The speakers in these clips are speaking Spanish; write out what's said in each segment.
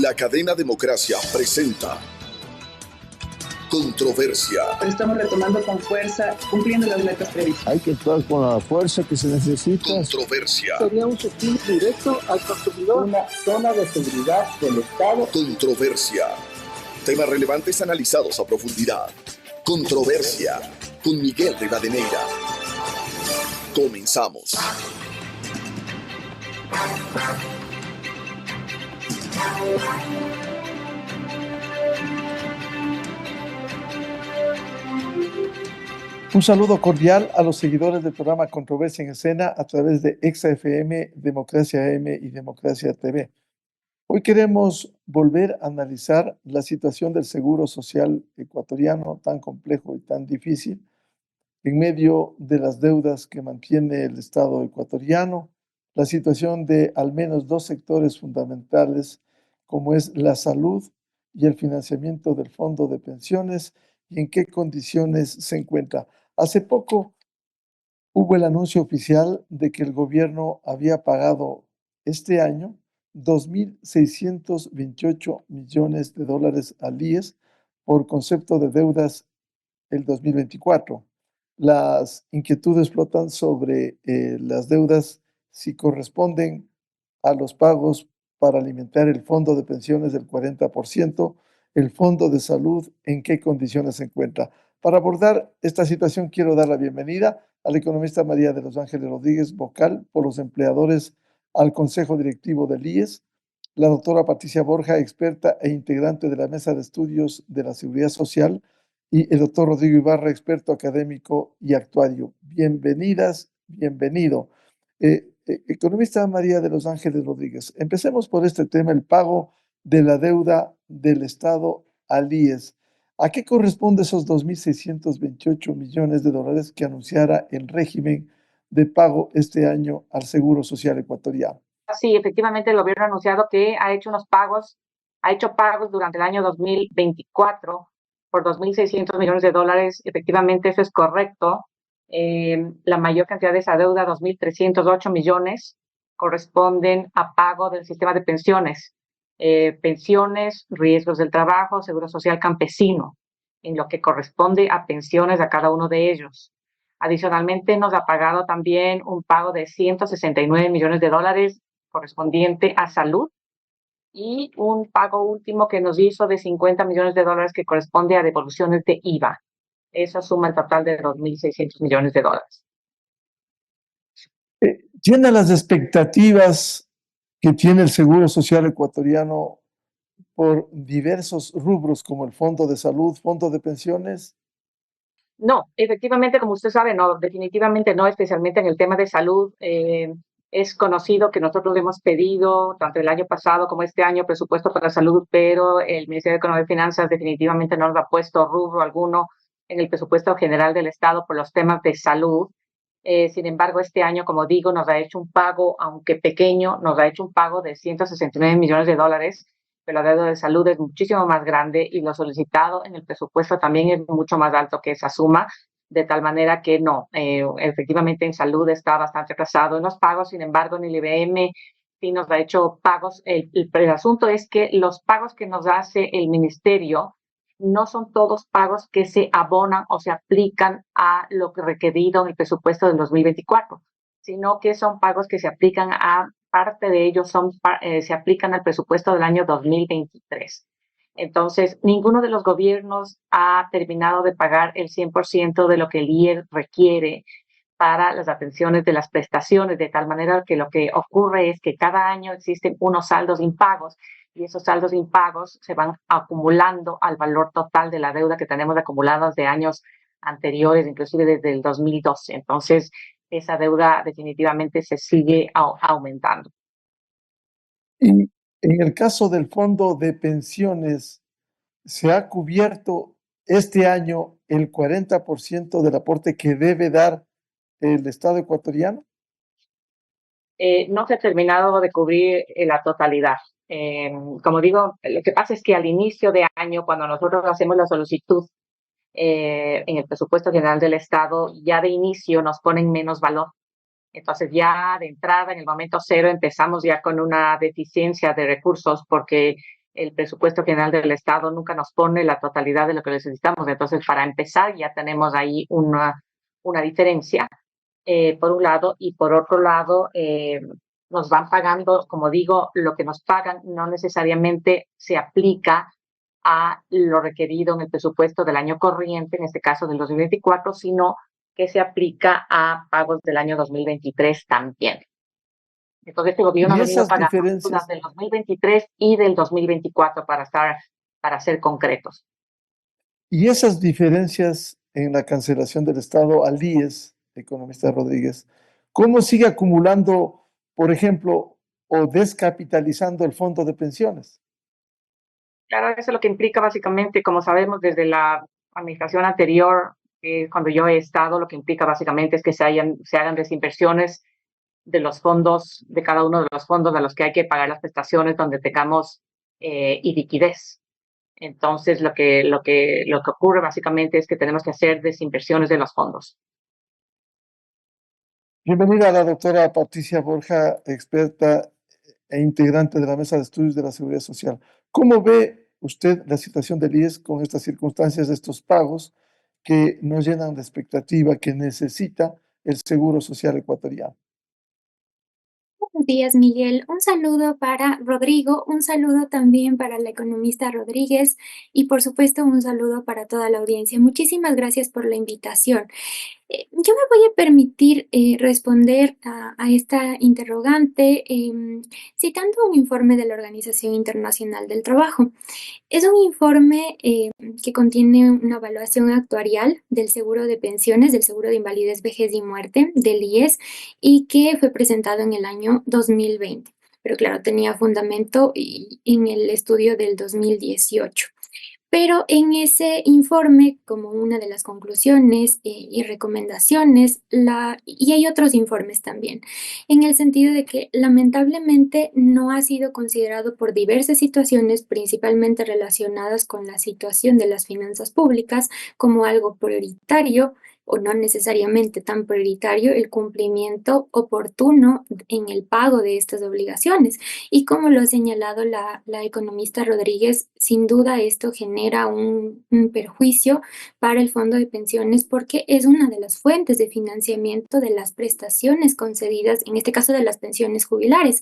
La cadena Democracia presenta Controversia. Estamos retomando con fuerza, cumpliendo las metas previstas. Hay que actuar con la fuerza que se necesita. Controversia. Sería un subsidio directo al consumidor. Una zona de seguridad del Estado. Controversia. Temas relevantes analizados a profundidad. Controversia. Con Miguel Rivadeneira. Comenzamos. Un saludo cordial a los seguidores del programa Controversia en Escena a través de ExaFM, Democracia M y Democracia TV. Hoy queremos volver a analizar la situación del seguro social ecuatoriano, tan complejo y tan difícil, en medio de las deudas que mantiene el Estado ecuatoriano, la situación de al menos dos sectores fundamentales, como es la salud y el financiamiento del fondo de pensiones, y en qué condiciones se encuentra. Hace poco hubo el anuncio oficial de que el gobierno había pagado este año 2.628 millones de dólares al IES por concepto de deudas el 2024. Las inquietudes flotan sobre las deudas, si corresponden a los pagos para alimentar el fondo de pensiones del 40%, el fondo de salud, en qué condiciones se encuentra. Para abordar esta situación quiero dar la bienvenida a la economista María de los Ángeles Rodríguez, vocal por los empleadores al Consejo Directivo del IES, la doctora Patricia Borja, experta e integrante de la Mesa de Estudios de la Seguridad Social, y el doctor Rodrigo Ibarra, experto académico y actuario. Bienvenidas, bienvenido. Economista María de los Ángeles Rodríguez, empecemos por este tema, el pago de la deuda del Estado al IES. ¿A qué corresponde esos 2.628 millones de dólares que anunciara el régimen de pago este año al Seguro Social ecuatoriano? Sí, efectivamente el gobierno ha anunciado que ha hecho pagos durante el año 2024 por 2.600 millones de dólares. Efectivamente, eso es correcto. La mayor cantidad de esa deuda, 2.308 millones, corresponden a pago del sistema de pensiones. Pensiones, riesgos del trabajo, seguro social campesino, en lo que corresponde a pensiones a cada uno de ellos. Adicionalmente, nos ha pagado también un pago de 169 millones de dólares correspondiente a salud y un pago último que nos hizo de 50 millones de dólares que corresponde a devoluciones de IVA. Eso suma el total de 2.600 millones de dólares. ¿Llena las expectativas que tiene el Seguro Social ecuatoriano por diversos rubros como el fondo de salud, fondo de pensiones? No, efectivamente, como usted sabe, no, definitivamente no, especialmente en el tema de salud. Es conocido que nosotros hemos pedido, tanto el año pasado como este año, presupuesto para salud, pero el Ministerio de Economía y Finanzas definitivamente no nos ha puesto rubro alguno en el presupuesto general del Estado por los temas de salud. Sin embargo, este año, como digo, nos ha hecho un pago, aunque pequeño, nos ha hecho un pago de 169 millones de dólares, pero la deuda de salud es muchísimo más grande y lo solicitado en el presupuesto también es mucho más alto que esa suma, de tal manera que no, efectivamente en salud está bastante atrasado en los pagos. Sin embargo, en el IBM sí nos ha hecho pagos. El asunto es que los pagos que nos hace el ministerio no son todos pagos que se abonan o se aplican a lo que requerido en el presupuesto del 2024, sino que son pagos que se aplican a parte de ellos se aplican al presupuesto del año 2023. Entonces, ninguno de los gobiernos ha terminado de pagar el 100% de lo que el IES requiere para las atenciones de las prestaciones, de tal manera que lo que ocurre es que cada año existen unos saldos impagos y esos saldos impagos se van acumulando al valor total de la deuda que tenemos acumulados de años anteriores, inclusive desde el 2012. Entonces, esa deuda definitivamente se sigue aumentando. Y en el caso del fondo de pensiones, ¿se ha cubierto este año el 40% del aporte que debe dar el Estado ecuatoriano? No se ha terminado de cubrir la totalidad. Como digo, lo que pasa es que al inicio de año, cuando nosotros hacemos la solicitud en el presupuesto general del Estado, ya de inicio nos ponen menos valor. Entonces ya de entrada, en el momento cero, empezamos ya con una deficiencia de recursos porque el presupuesto general del Estado nunca nos pone la totalidad de lo que necesitamos. Entonces, para empezar, ya tenemos ahí una diferencia, por un lado, y por otro lado, nos van pagando, como digo, lo que nos pagan no necesariamente se aplica a lo requerido en el presupuesto del año corriente, en este caso del 2024, sino que se aplica a pagos del año 2023 también. Entonces, este gobierno Y ha venido esas pagando deudas diferencias, del 2023 y del 2024 para ser concretos. y esas diferencias en la cancelación del Estado al IES, economista Rodríguez, ¿cómo sigue acumulando, por ejemplo, o descapitalizando el fondo de pensiones? Claro, eso es lo que implica básicamente, como sabemos desde la administración anterior, cuando yo he estado, lo que implica básicamente es que se hagan desinversiones de los fondos, de cada uno de los fondos a los que hay que pagar las prestaciones donde tengamos iliquidez. Entonces, lo que ocurre básicamente es que tenemos que hacer desinversiones de los fondos. Bienvenida a la doctora Patricia Borja, experta e integrante de la Mesa de Estudios de la Seguridad Social. ¿Cómo ve usted la situación del IES con estas circunstancias de estos pagos que nos llenan de expectativa que necesita el Seguro Social ecuatoriano? Buenos días, Miguel. Un saludo para Rodrigo, un saludo también para la economista Rodríguez y por supuesto un saludo para toda la audiencia. Muchísimas gracias por la invitación. Yo me voy a permitir responder a esta interrogante citando un informe de la Organización Internacional del Trabajo. Es un informe que contiene una evaluación actuarial del seguro de pensiones, del seguro de invalidez, vejez y muerte, del IES, y que fue presentado en el año 2020. Pero claro, tenía fundamento en el estudio del 2018. Pero en ese informe, como una de las conclusiones y recomendaciones, y hay otros informes también, en el sentido de que lamentablemente no ha sido considerado por diversas situaciones, principalmente relacionadas con la situación de las finanzas públicas, como algo prioritario o no necesariamente tan prioritario el cumplimiento oportuno en el pago de estas obligaciones. Y como lo ha señalado la economista Rodríguez, sin duda esto genera un perjuicio para el fondo de pensiones porque es una de las fuentes de financiamiento de las prestaciones concedidas, en este caso de las pensiones jubilares,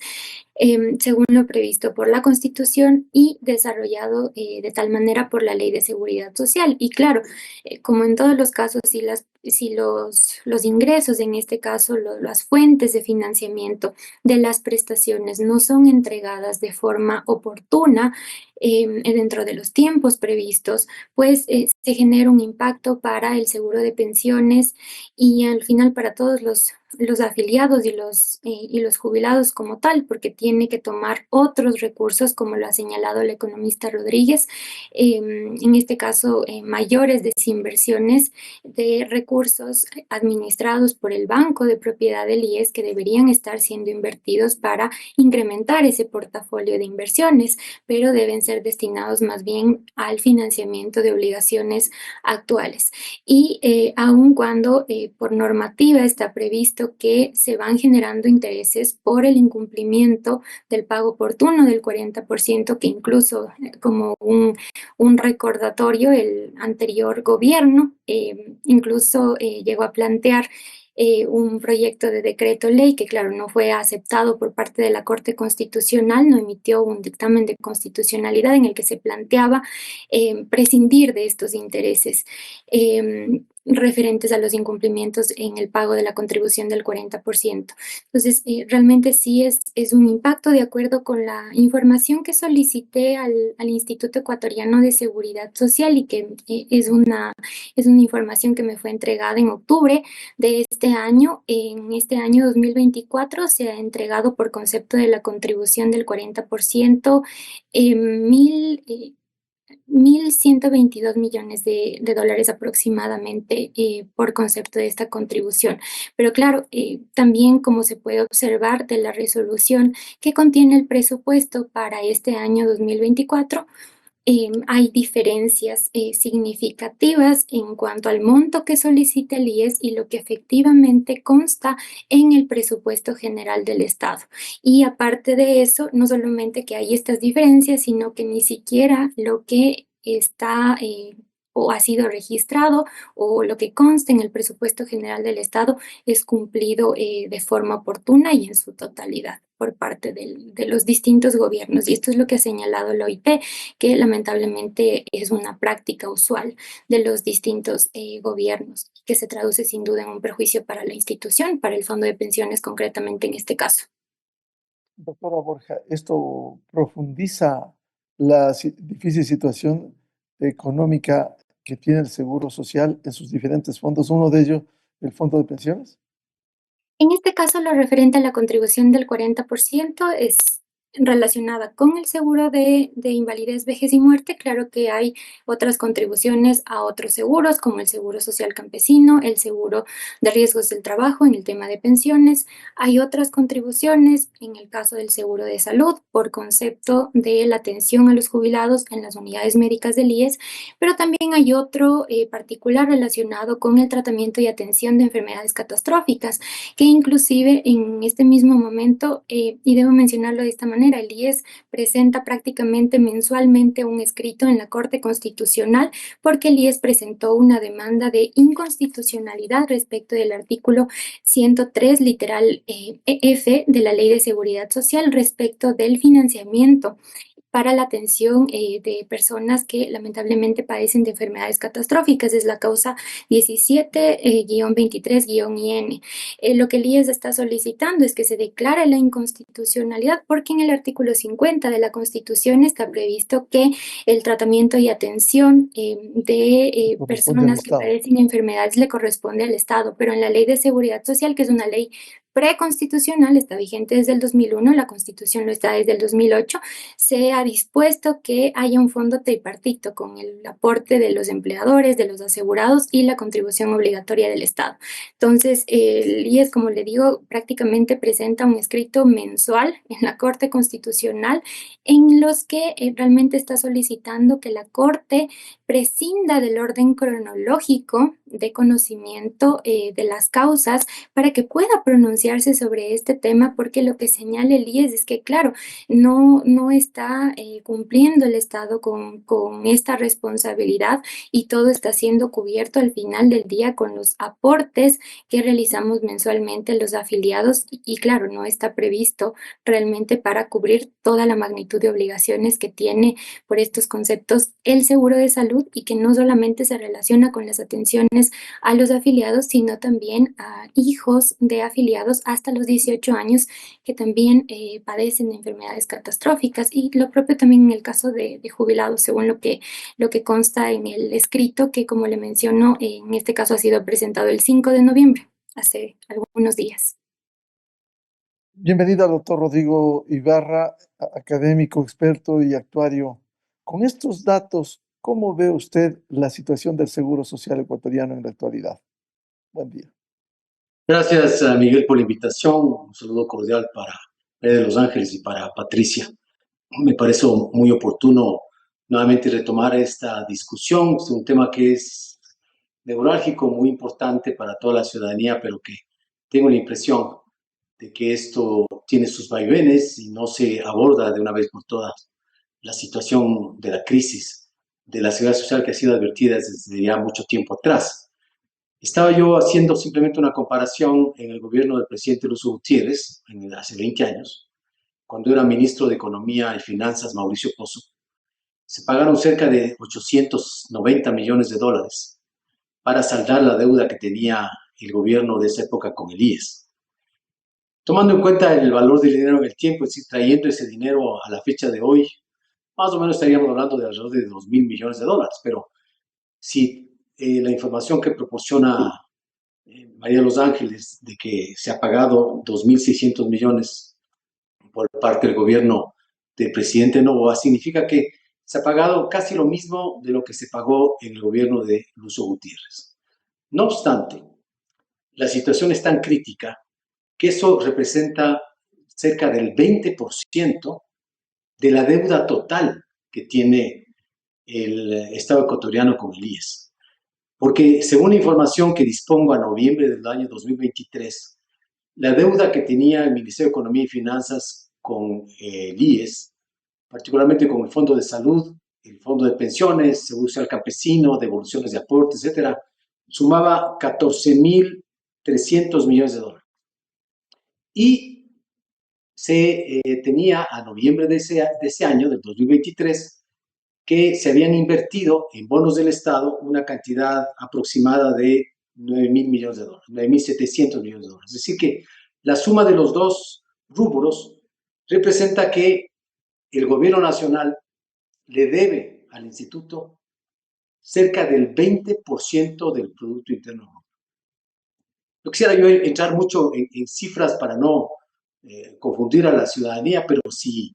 según lo previsto por la Constitución y desarrollado de tal manera por la Ley de Seguridad Social. Y claro, como en todos los casos, si los ingresos, en este caso las fuentes de financiamiento de las prestaciones no son entregadas de forma oportuna dentro de los tiempos previstos, pues se genera un impacto para el seguro de pensiones y al final para todos los afiliados y los jubilados como tal, porque tiene que tomar otros recursos, como lo ha señalado la economista Rodríguez, en este caso mayores desinversiones de recursos administrados por el Banco de Propiedad del IES que deberían estar siendo invertidos para incrementar ese portafolio de inversiones, pero deben ser destinados más bien al financiamiento de obligaciones actuales. Y aun cuando por normativa está previsto que se van generando intereses por el incumplimiento del pago oportuno del 40%, que incluso como un recordatorio, el anterior gobierno incluso llegó a plantear un proyecto de decreto ley que, claro, no fue aceptado por parte de la Corte Constitucional, no emitió un dictamen de constitucionalidad en el que se planteaba prescindir de estos intereses referentes a los incumplimientos en el pago de la contribución del 40%. Entonces, realmente sí es un impacto de acuerdo con la información que solicité al Instituto Ecuatoriano de Seguridad Social y que es una información que me fue entregada en octubre de este año. En este año 2024 se ha entregado por concepto de la contribución del 40% mil... 1.122 millones de dólares aproximadamente por concepto de esta contribución. Pero claro, también como se puede observar de la resolución que contiene el presupuesto para este año 2024, hay diferencias significativas en cuanto al monto que solicita el IES y lo que efectivamente consta en el presupuesto general del Estado. Y aparte de eso, no solamente que hay estas diferencias, sino que ni siquiera lo que está o ha sido registrado o lo que consta en el presupuesto general del Estado es cumplido de forma oportuna y en su totalidad por parte de los distintos gobiernos. Y esto es lo que ha señalado la OIT, que lamentablemente es una práctica usual de los distintos gobiernos, que se traduce sin duda en un perjuicio para la institución, para el fondo de pensiones concretamente en este caso. Doctora Borja, esto profundiza la difícil situación económica que tiene el Seguro Social en sus diferentes fondos, uno de ellos el Fondo de Pensiones. En este caso, lo referente a la contribución del 40% es relacionada con el seguro de invalidez, vejez y muerte. Claro que hay otras contribuciones a otros seguros, como el Seguro Social Campesino, el Seguro de Riesgos del Trabajo en el tema de pensiones. Hay otras contribuciones en el caso del seguro de salud por concepto de la atención a los jubilados en las unidades médicas del IES, pero también hay otro particular relacionado con el tratamiento y atención de enfermedades catastróficas, que inclusive en este mismo momento, y debo mencionarlo de esta manera, el IES presenta prácticamente mensualmente un escrito en la Corte Constitucional porque el IES presentó una demanda de inconstitucionalidad respecto del artículo 103, literal F de la Ley de Seguridad Social respecto del financiamiento para la atención de personas que lamentablemente padecen de enfermedades catastróficas. Es la causa 17-23-IN. Lo que el IES está solicitando es que se declare la inconstitucionalidad porque en el artículo 50 de la Constitución está previsto que el tratamiento y atención de personas que padecen enfermedades le corresponde al Estado, pero en la Ley de Seguridad Social, que es una ley preconstitucional, está vigente desde el 2001, la Constitución lo está desde el 2008, se ha dispuesto que haya un fondo tripartito con el aporte de los empleadores, de los asegurados y la contribución obligatoria del Estado. Entonces, el IES, como le digo, prácticamente presenta un escrito mensual en la Corte Constitucional en los que realmente está solicitando que la Corte prescinda del orden cronológico de conocimiento de las causas para que pueda pronunciarse sobre este tema, porque lo que señala el IES es que, claro, no está cumpliendo el Estado con esta responsabilidad y todo está siendo cubierto al final del día con los aportes que realizamos mensualmente los afiliados y claro, no está previsto realmente para cubrir toda la magnitud de obligaciones que tiene por estos conceptos el seguro de salud y que no solamente se relaciona con las atenciones a los afiliados, sino también a hijos de afiliados hasta los 18 años que también padecen de enfermedades catastróficas y lo propio también en el caso de jubilados, según lo que consta en el escrito que, como le menciono, en este caso ha sido presentado el 5 de noviembre, hace algunos días. Bienvenido al doctor Rodrigo Ibarra, académico, experto y actuario. Con estos datos, ¿cómo ve usted la situación del Seguro Social ecuatoriano en la actualidad? Buen día. Gracias, Miguel, por la invitación. Un saludo cordial para de Los Ángeles y para Patricia. Me parece muy oportuno nuevamente retomar esta discusión. Es un tema que es neurálgico, muy importante para toda la ciudadanía, pero que tengo la impresión de que esto tiene sus vaivenes y no se aborda de una vez por todas la situación de la crisis de la seguridad social que ha sido advertida desde ya mucho tiempo atrás. Estaba yo haciendo simplemente una comparación en el gobierno del presidente Lucio Gutiérrez, hace 20 años, cuando era ministro de Economía y Finanzas Mauricio Pozo. Se pagaron cerca de 890 millones de dólares para saldar la deuda que tenía el gobierno de esa época con el IES. Tomando en cuenta el valor del dinero en el tiempo, es decir, trayendo ese dinero a la fecha de hoy, más o menos estaríamos hablando de alrededor de 2.000 millones de dólares, pero si la información que proporciona María de Los Ángeles de que se ha pagado 2.600 millones por parte del gobierno del presidente Noboa, significa que se ha pagado casi lo mismo de lo que se pagó en el gobierno de Lucio Gutiérrez. No obstante, la situación es tan crítica que eso representa cerca del 20% de la deuda total que tiene el Estado ecuatoriano con el IES. Porque según la información que dispongo a noviembre del año 2023, la deuda que tenía el Ministerio de Economía y Finanzas con el IES, particularmente con el Fondo de Salud, el Fondo de Pensiones, Seguro Social Campesino, devoluciones de aportes, etcétera, sumaba 14.300 millones de dólares. Y se tenía a noviembre de ese año, del 2023, que se habían invertido en bonos del Estado una cantidad aproximada de 9.000 millones de dólares, 9.700 millones de dólares. Es decir, que la suma de los dos rubros representa que el gobierno nacional le debe al instituto cerca del 20% del Producto Interno Bruto. No quisiera yo entrar mucho en cifras para no confundir a la ciudadanía, pero si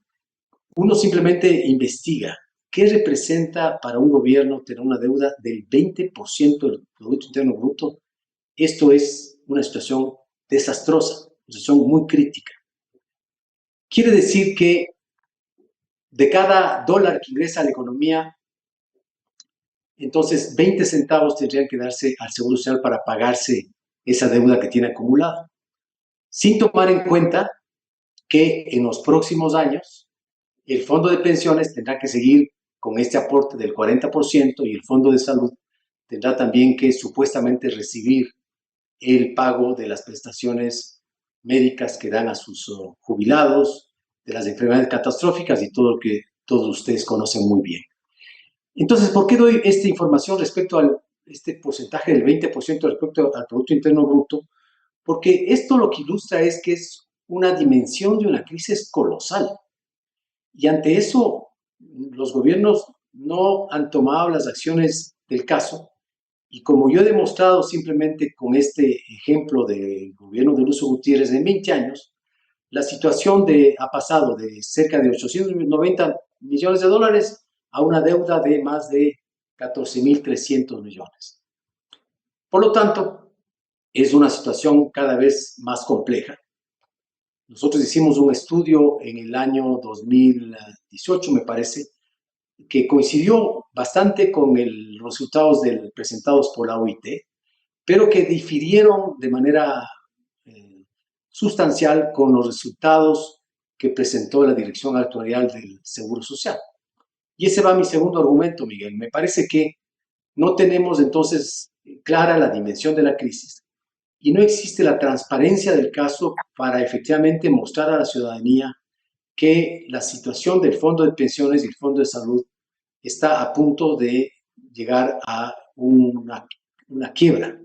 uno simplemente investiga qué representa para un gobierno tener una deuda del 20% del Producto Interno Bruto, esto es una situación desastrosa, una situación muy crítica. Quiere decir que de cada dólar que ingresa a la economía, entonces 20 centavos tendrían que darse al Seguro Social para pagarse esa deuda que tiene acumulada, sin tomar en cuenta que en los próximos años el Fondo de Pensiones tendrá que seguir con este aporte del 40% y el Fondo de Salud tendrá también que supuestamente recibir el pago de las prestaciones médicas que dan a sus jubilados, de las enfermedades catastróficas y todo lo que todos ustedes conocen muy bien. Entonces, ¿por qué doy esta información respecto a este porcentaje del 20% respecto al Producto Interno Bruto? Porque esto lo que ilustra es que es una dimensión de una crisis colosal. Y ante eso, los gobiernos no han tomado las acciones del caso. Y como yo he demostrado simplemente con este ejemplo del gobierno de Lucio Gutiérrez en 20 años, la situación ha pasado de cerca de 890 millones de dólares a una deuda de más de 14.300 millones. Por lo tanto, es una situación cada vez más compleja. Nosotros hicimos un estudio en el año 2018, me parece, que coincidió bastante con los resultados presentados por la OIT, pero que difirieron de manera sustancial con los resultados que presentó la Dirección Actuarial del Seguro Social. Y ese va mi segundo argumento, Miguel. Me parece que no tenemos entonces clara la dimensión de la crisis y no existe la transparencia del caso para efectivamente mostrar a la ciudadanía que la situación del Fondo de Pensiones y el Fondo de Salud está a punto de llegar a una quiebra.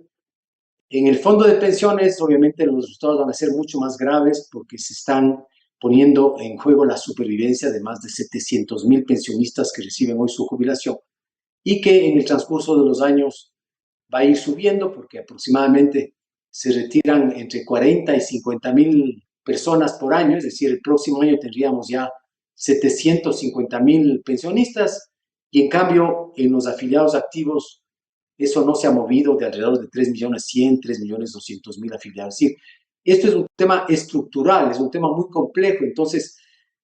En el Fondo de Pensiones, obviamente, los resultados van a ser mucho más graves porque se están poniendo en juego la supervivencia de más de 700,000 pensionistas que reciben hoy su jubilación y que en el transcurso de los años va a ir subiendo porque aproximadamente se retiran entre 40 y 50,000 personas por año, es decir, el próximo año tendríamos ya 750,000 pensionistas y en cambio en los afiliados activos eso no se ha movido de alrededor de 3.100.000, 3.200.000 afiliados. Es decir, esto es un tema estructural, es un tema muy complejo. Entonces,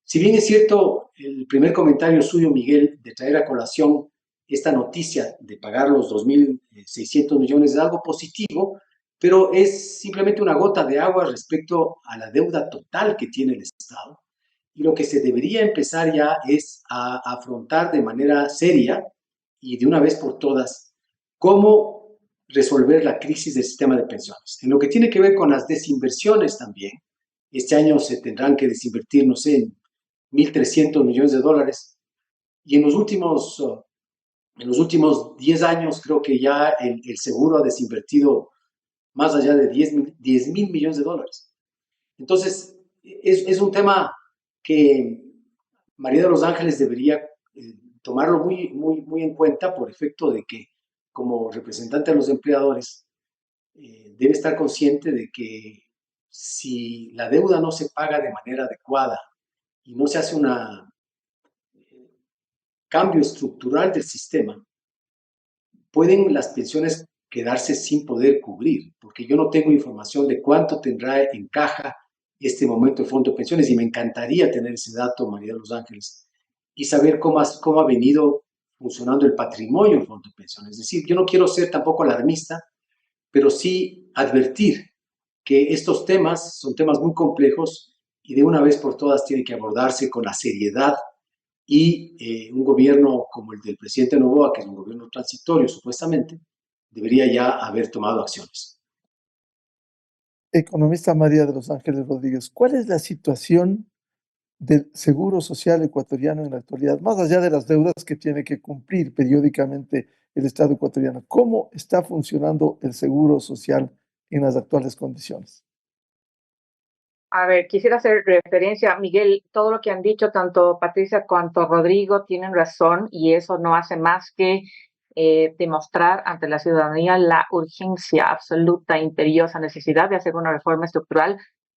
si bien es cierto el primer comentario suyo, Miguel, de traer a colación esta noticia de pagar los 2.600 millones es algo positivo, pero es simplemente una gota de agua respecto a la deuda total que tiene el Estado. Y lo que se debería empezar ya es a afrontar de manera seria y de una vez por todas cómo resolver la crisis del sistema de pensiones. En lo que tiene que ver con las desinversiones también, este año se tendrán que desinvertir, no sé, 1.300 millones de dólares. Y en los últimos 10 años creo que ya el seguro ha desinvertido más allá de 10.000 millones de dólares. Entonces, es un tema que María de los Ángeles debería tomarlo muy en cuenta por efecto de que como representante de los empleadores, debe estar consciente de que si la deuda no se paga de manera adecuada y no se hace un cambio estructural del sistema, pueden las pensiones quedarse sin poder cubrir, porque yo no tengo información de cuánto tendrá en caja este momento el Fondo de Pensiones y me encantaría tener ese dato, María de los Ángeles, y saber cómo ha venido funcionando el patrimonio del fondo de pensiones. Es decir, yo no quiero ser tampoco alarmista, pero sí advertir que estos temas son temas muy complejos y de una vez por todas tienen que abordarse con la seriedad y un gobierno como el del presidente Noboa, que es un gobierno transitorio supuestamente, debería ya haber tomado acciones. Economista María de los Ángeles Rodríguez, ¿cuál es la situación del Seguro Social ecuatoriano en la actualidad, más allá de las deudas que tiene que cumplir periódicamente el Estado ecuatoriano? ¿Cómo está funcionando el Seguro Social en las actuales condiciones? A ver, quisiera hacer referencia, Miguel, todo lo que han dicho tanto Patricia cuanto Rodrigo tienen razón y eso no hace más que demostrar ante la ciudadanía la urgencia absoluta, imperiosa necesidad de hacer una reforma estructural,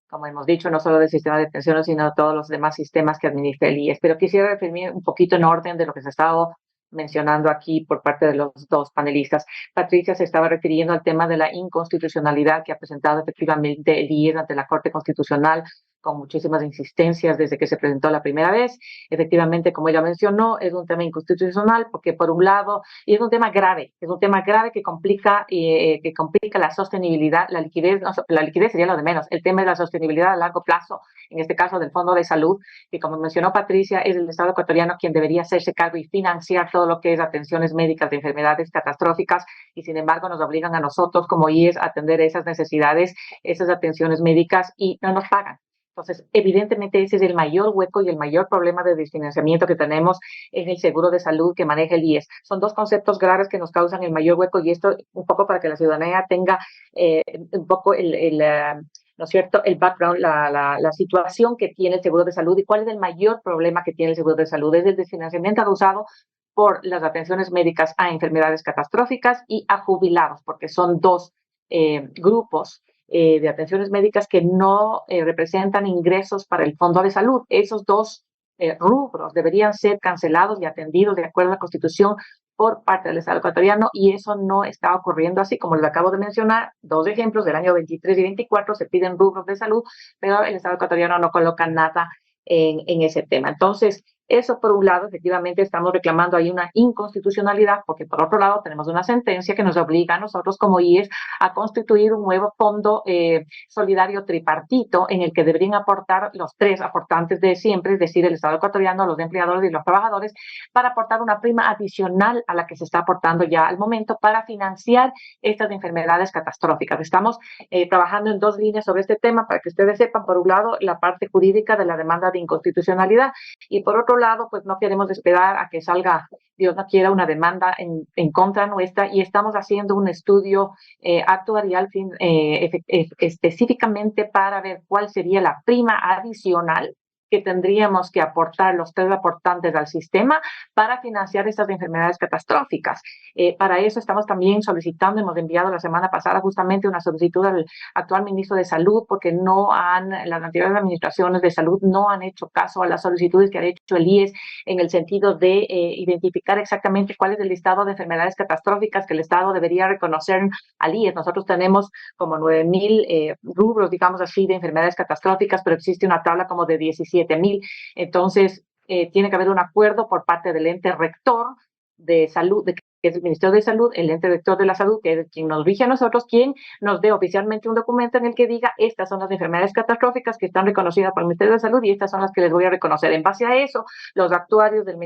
como hemos dicho, no solo del sistema de pensiones, sino de todos los demás sistemas que administra el IES. Pero quisiera referirme un poquito en orden de lo que se ha estado mencionando aquí por parte de los dos panelistas. Patricia se estaba refiriendo al tema de la inconstitucionalidad que ha presentado efectivamente el IES ante la Corte Constitucional con muchísimas insistencias desde que se presentó la primera vez. Efectivamente, como ella mencionó, es un tema inconstitucional porque por un lado, y es un tema grave que complica la sostenibilidad, la liquidez, no, la liquidez sería lo de menos, el tema de la sostenibilidad a largo plazo, en este caso del Fondo de Salud, que como mencionó Patricia, es el Estado ecuatoriano quien debería hacerse cargo y financiar todo lo que es atenciones médicas de enfermedades catastróficas, y sin embargo nos obligan a nosotros como IES a atender esas necesidades, esas atenciones médicas, y no nos pagan. Entonces, evidentemente ese es el mayor hueco y el mayor problema de desfinanciamiento que tenemos en el seguro de salud que maneja el IES. Son dos conceptos graves que nos causan el mayor hueco, y esto un poco para que la ciudadanía tenga un poco ¿no es cierto?, el background, la situación que tiene el seguro de salud y cuál es el mayor problema que tiene el seguro de salud. Es el desfinanciamiento causado por las atenciones médicas a enfermedades catastróficas y a jubilados, porque son dos grupos de atenciones médicas que no representan ingresos para el Fondo de Salud. Esos dos rubros deberían ser cancelados y atendidos de acuerdo a la Constitución por parte del Estado ecuatoriano, y eso no está ocurriendo así. Como les acabo de mencionar, dos ejemplos del año 23 y 24 se piden rubros de salud, pero el Estado ecuatoriano no coloca nada en ese tema. Entonces, eso por un lado, efectivamente estamos reclamando ahí una inconstitucionalidad, porque por otro lado tenemos una sentencia que nos obliga a nosotros como IES a constituir un nuevo fondo solidario tripartito en el que deberían aportar los tres aportantes de siempre, es decir, el Estado ecuatoriano, los empleadores y los trabajadores, para aportar una prima adicional a la que se está aportando ya al momento para financiar estas enfermedades catastróficas. Estamos trabajando en dos líneas sobre este tema para que ustedes sepan, por un lado, la parte jurídica de la demanda de inconstitucionalidad, y por otro lado, pues no queremos esperar a que salga, Dios no quiera, una demanda en contra nuestra, y estamos haciendo un estudio actuarial específicamente para ver cuál sería la prima adicional que tendríamos que aportar los tres aportantes al sistema para financiar estas enfermedades catastróficas. Para eso estamos también solicitando, hemos enviado la semana pasada justamente una solicitud al actual ministro de Salud, porque las anteriores administraciones de salud no han hecho caso a las solicitudes que ha hecho el IES en el sentido de identificar exactamente cuál es el listado de enfermedades catastróficas que el Estado debería reconocer al IES. Nosotros tenemos como 9,000 rubros, digamos así, de enfermedades catastróficas, pero existe una tabla como de 17,000. Entonces, tiene que haber un acuerdo por parte del ente rector de salud, que es el Ministerio de Salud, el ente rector de la salud, que es quien nos rige a nosotros, quien nos dé oficialmente un documento en el que diga: estas son las enfermedades catastróficas que están reconocidas por el Ministerio de Salud y estas son las que les voy a reconocer. En base a eso, los actuarios del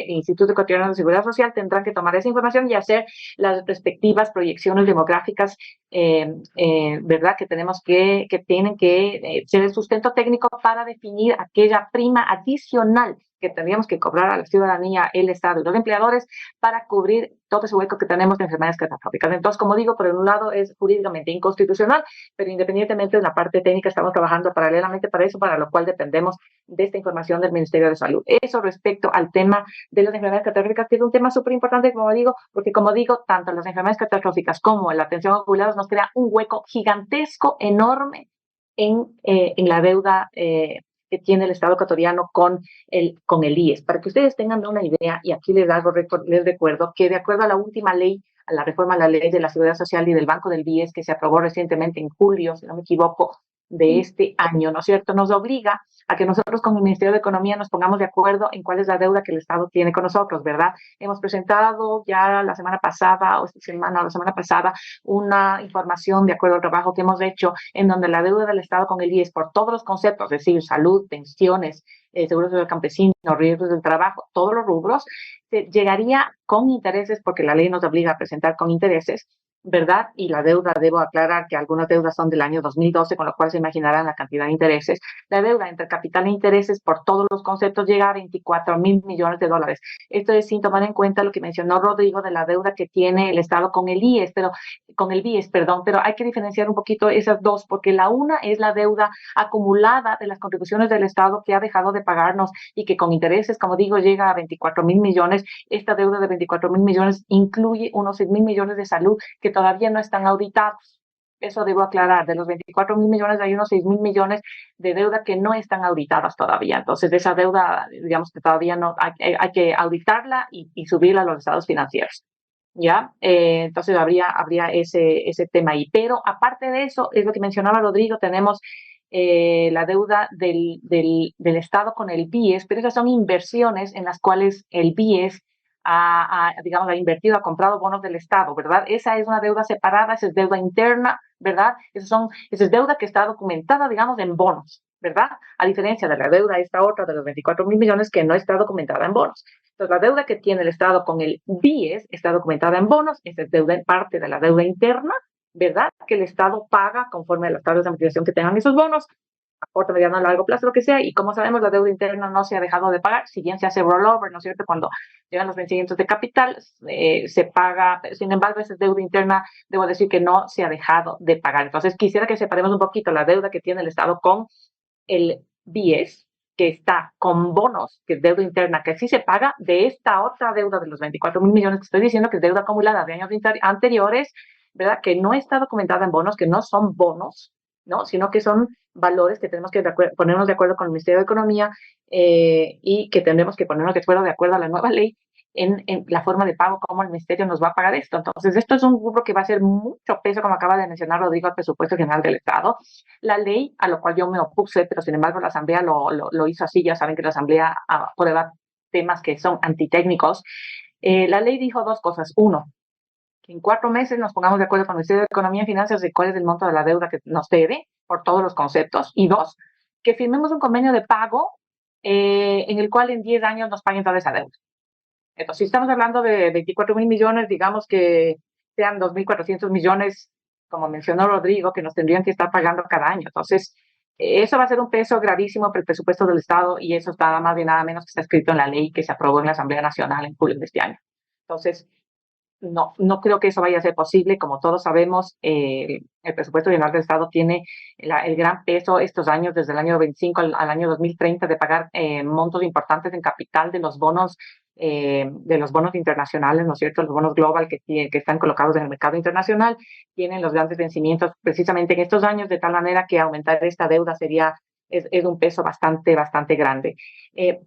Instituto Ecuatoriano de Seguridad Social tendrán que tomar esa información y hacer las respectivas proyecciones demográficas, ¿verdad?, que tienen que ser el sustento técnico para definir aquella prima adicional que tendríamos que cobrar a la ciudadanía, el Estado y los empleadores para cubrir todo ese hueco que tenemos de enfermedades catastróficas. Entonces, como digo, por un lado es jurídicamente inconstitucional, pero independientemente de la parte técnica estamos trabajando paralelamente para eso, para lo cual dependemos de esta información del Ministerio de Salud. Eso respecto al tema de las enfermedades catastróficas, que es un tema súper importante, como digo, porque como digo, tanto las enfermedades catastróficas como la atención a jubilados nos crea un hueco gigantesco, enorme en la deuda que tiene el Estado ecuatoriano con el IES. Para que ustedes tengan una idea, y aquí les recuerdo que de acuerdo a la última ley, a la reforma a la ley de la Seguridad Social y del Banco del IES, que se aprobó recientemente en julio, si no me equivoco, de este año, ¿no es cierto? Nos obliga a que nosotros con el Ministerio de Economía nos pongamos de acuerdo en cuál es la deuda que el Estado tiene con nosotros, ¿verdad? Hemos presentado ya la semana pasada, o esta semana o la semana pasada, una información de acuerdo al trabajo que hemos hecho en donde la deuda del Estado con el IES por todos los conceptos, es decir, salud, pensiones, seguros del campesino, riesgos del trabajo, todos los rubros, llegaría con intereses, porque la ley nos obliga a presentar con intereses, ¿verdad? Y la deuda, debo aclarar que algunas deudas son del año 2012, con lo cual se imaginarán la cantidad de intereses. La deuda entre capital e intereses por todos los conceptos llega a 24.000 millones de dólares. Esto es sin tomar en cuenta lo que mencionó Rodrigo de la deuda que tiene el Estado con el IES, con el BIES, perdón, pero hay que diferenciar un poquito esas dos, porque la una es la deuda acumulada de las contribuciones del Estado que ha dejado de pagarnos y que con intereses, como digo, llega a 24.000 millones. Esta deuda de 24.000 millones incluye unos 6.000 millones de salud que todavía no están auditados. Eso debo aclarar. De los 24.000 millones hay unos 6.000 millones de deuda que no están auditadas todavía. Entonces, de esa deuda, digamos que todavía no hay que auditarla y subirla a los estados financieros. ¿Ya? Entonces habría ese tema ahí. Pero aparte de eso, es lo que mencionaba Rodrigo, tenemos la deuda del Estado con el BIES, pero esas son inversiones en las cuales el BIES digamos, ha invertido, ha comprado bonos del Estado, ¿verdad? Esa es una deuda separada, esa es deuda interna, ¿verdad? Esa es deuda que está documentada, digamos, en bonos, ¿verdad? A diferencia de la deuda esta otra de los 24.000 millones que no está documentada en bonos. Entonces, la deuda que tiene el Estado con el BIES está documentada en bonos, esa es deuda en parte de la deuda interna, ¿verdad? Que el Estado paga conforme a las tablas de amortización que tengan esos bonos, a corto, mediano, a largo plazo, lo que sea, y como sabemos, la deuda interna no se ha dejado de pagar, si bien se hace rollover, ¿no es cierto? Cuando llegan los vencimientos de capital, se paga, sin embargo, esa deuda interna, debo decir que no se ha dejado de pagar. Entonces, quisiera que separemos un poquito la deuda que tiene el Estado con el BIES, que está con bonos, que es deuda interna, que sí se paga, de esta otra deuda de los 24.000 millones que estoy diciendo, que es deuda acumulada de años anteriores, ¿verdad? Que no está documentada en bonos, que no son bonos, ¿no? Sino que son valores que tenemos que ponernos de acuerdo con el Ministerio de Economía y que tendremos que ponernos de acuerdo a la nueva ley en la forma de pago, cómo el Ministerio nos va a pagar esto. Entonces, esto es un rubro que va a ser mucho peso, como acaba de mencionar Rodrigo, al presupuesto general del Estado. La ley, a lo cual yo me opuse, pero sin embargo la Asamblea lo hizo así. Ya saben que la Asamblea aprueba temas que son antitécnicos. La ley dijo dos cosas. Uno, que en 4 meses nos pongamos de acuerdo con el Ministerio de Economía y Finanzas de cuál es el monto de la deuda que nos debe por todos los conceptos. Y dos, que firmemos un convenio de pago en el cual en 10 años nos paguen toda esa deuda. Entonces, si estamos hablando de 24.000 millones, digamos que sean 2.400 millones, como mencionó Rodrigo, que nos tendrían que estar pagando cada año. Entonces, eso va a ser un peso gravísimo para el presupuesto del Estado y eso está nada más y nada menos que está escrito en la ley que se aprobó en la Asamblea Nacional en julio de este año. Entonces, no creo que eso vaya a ser posible. Como todos sabemos, el presupuesto general del Estado tiene el gran peso estos años, desde el año 25 al año 2030, de pagar montos importantes en capital de los bonos internacionales, ¿no es cierto? Los bonos global que están colocados en el mercado internacional tienen los grandes vencimientos precisamente en estos años, de tal manera que aumentar esta deuda es un peso bastante grande.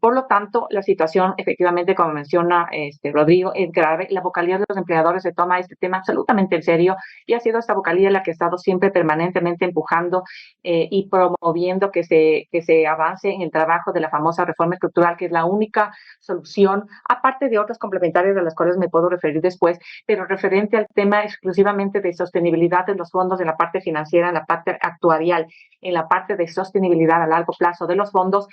Por lo tanto, la situación, efectivamente, como menciona Rodrigo, es grave. La vocalía de los empleadores se toma este tema absolutamente en serio y ha sido esta vocalía la que ha estado siempre permanentemente empujando y promoviendo que se avance en el trabajo de la famosa reforma estructural, que es la única solución, aparte de otras complementarias de las cuales me puedo referir después, pero referente al tema exclusivamente de sostenibilidad de los fondos en la parte financiera, en la parte actuarial, en la parte de sostenibilidad a largo plazo de los fondos.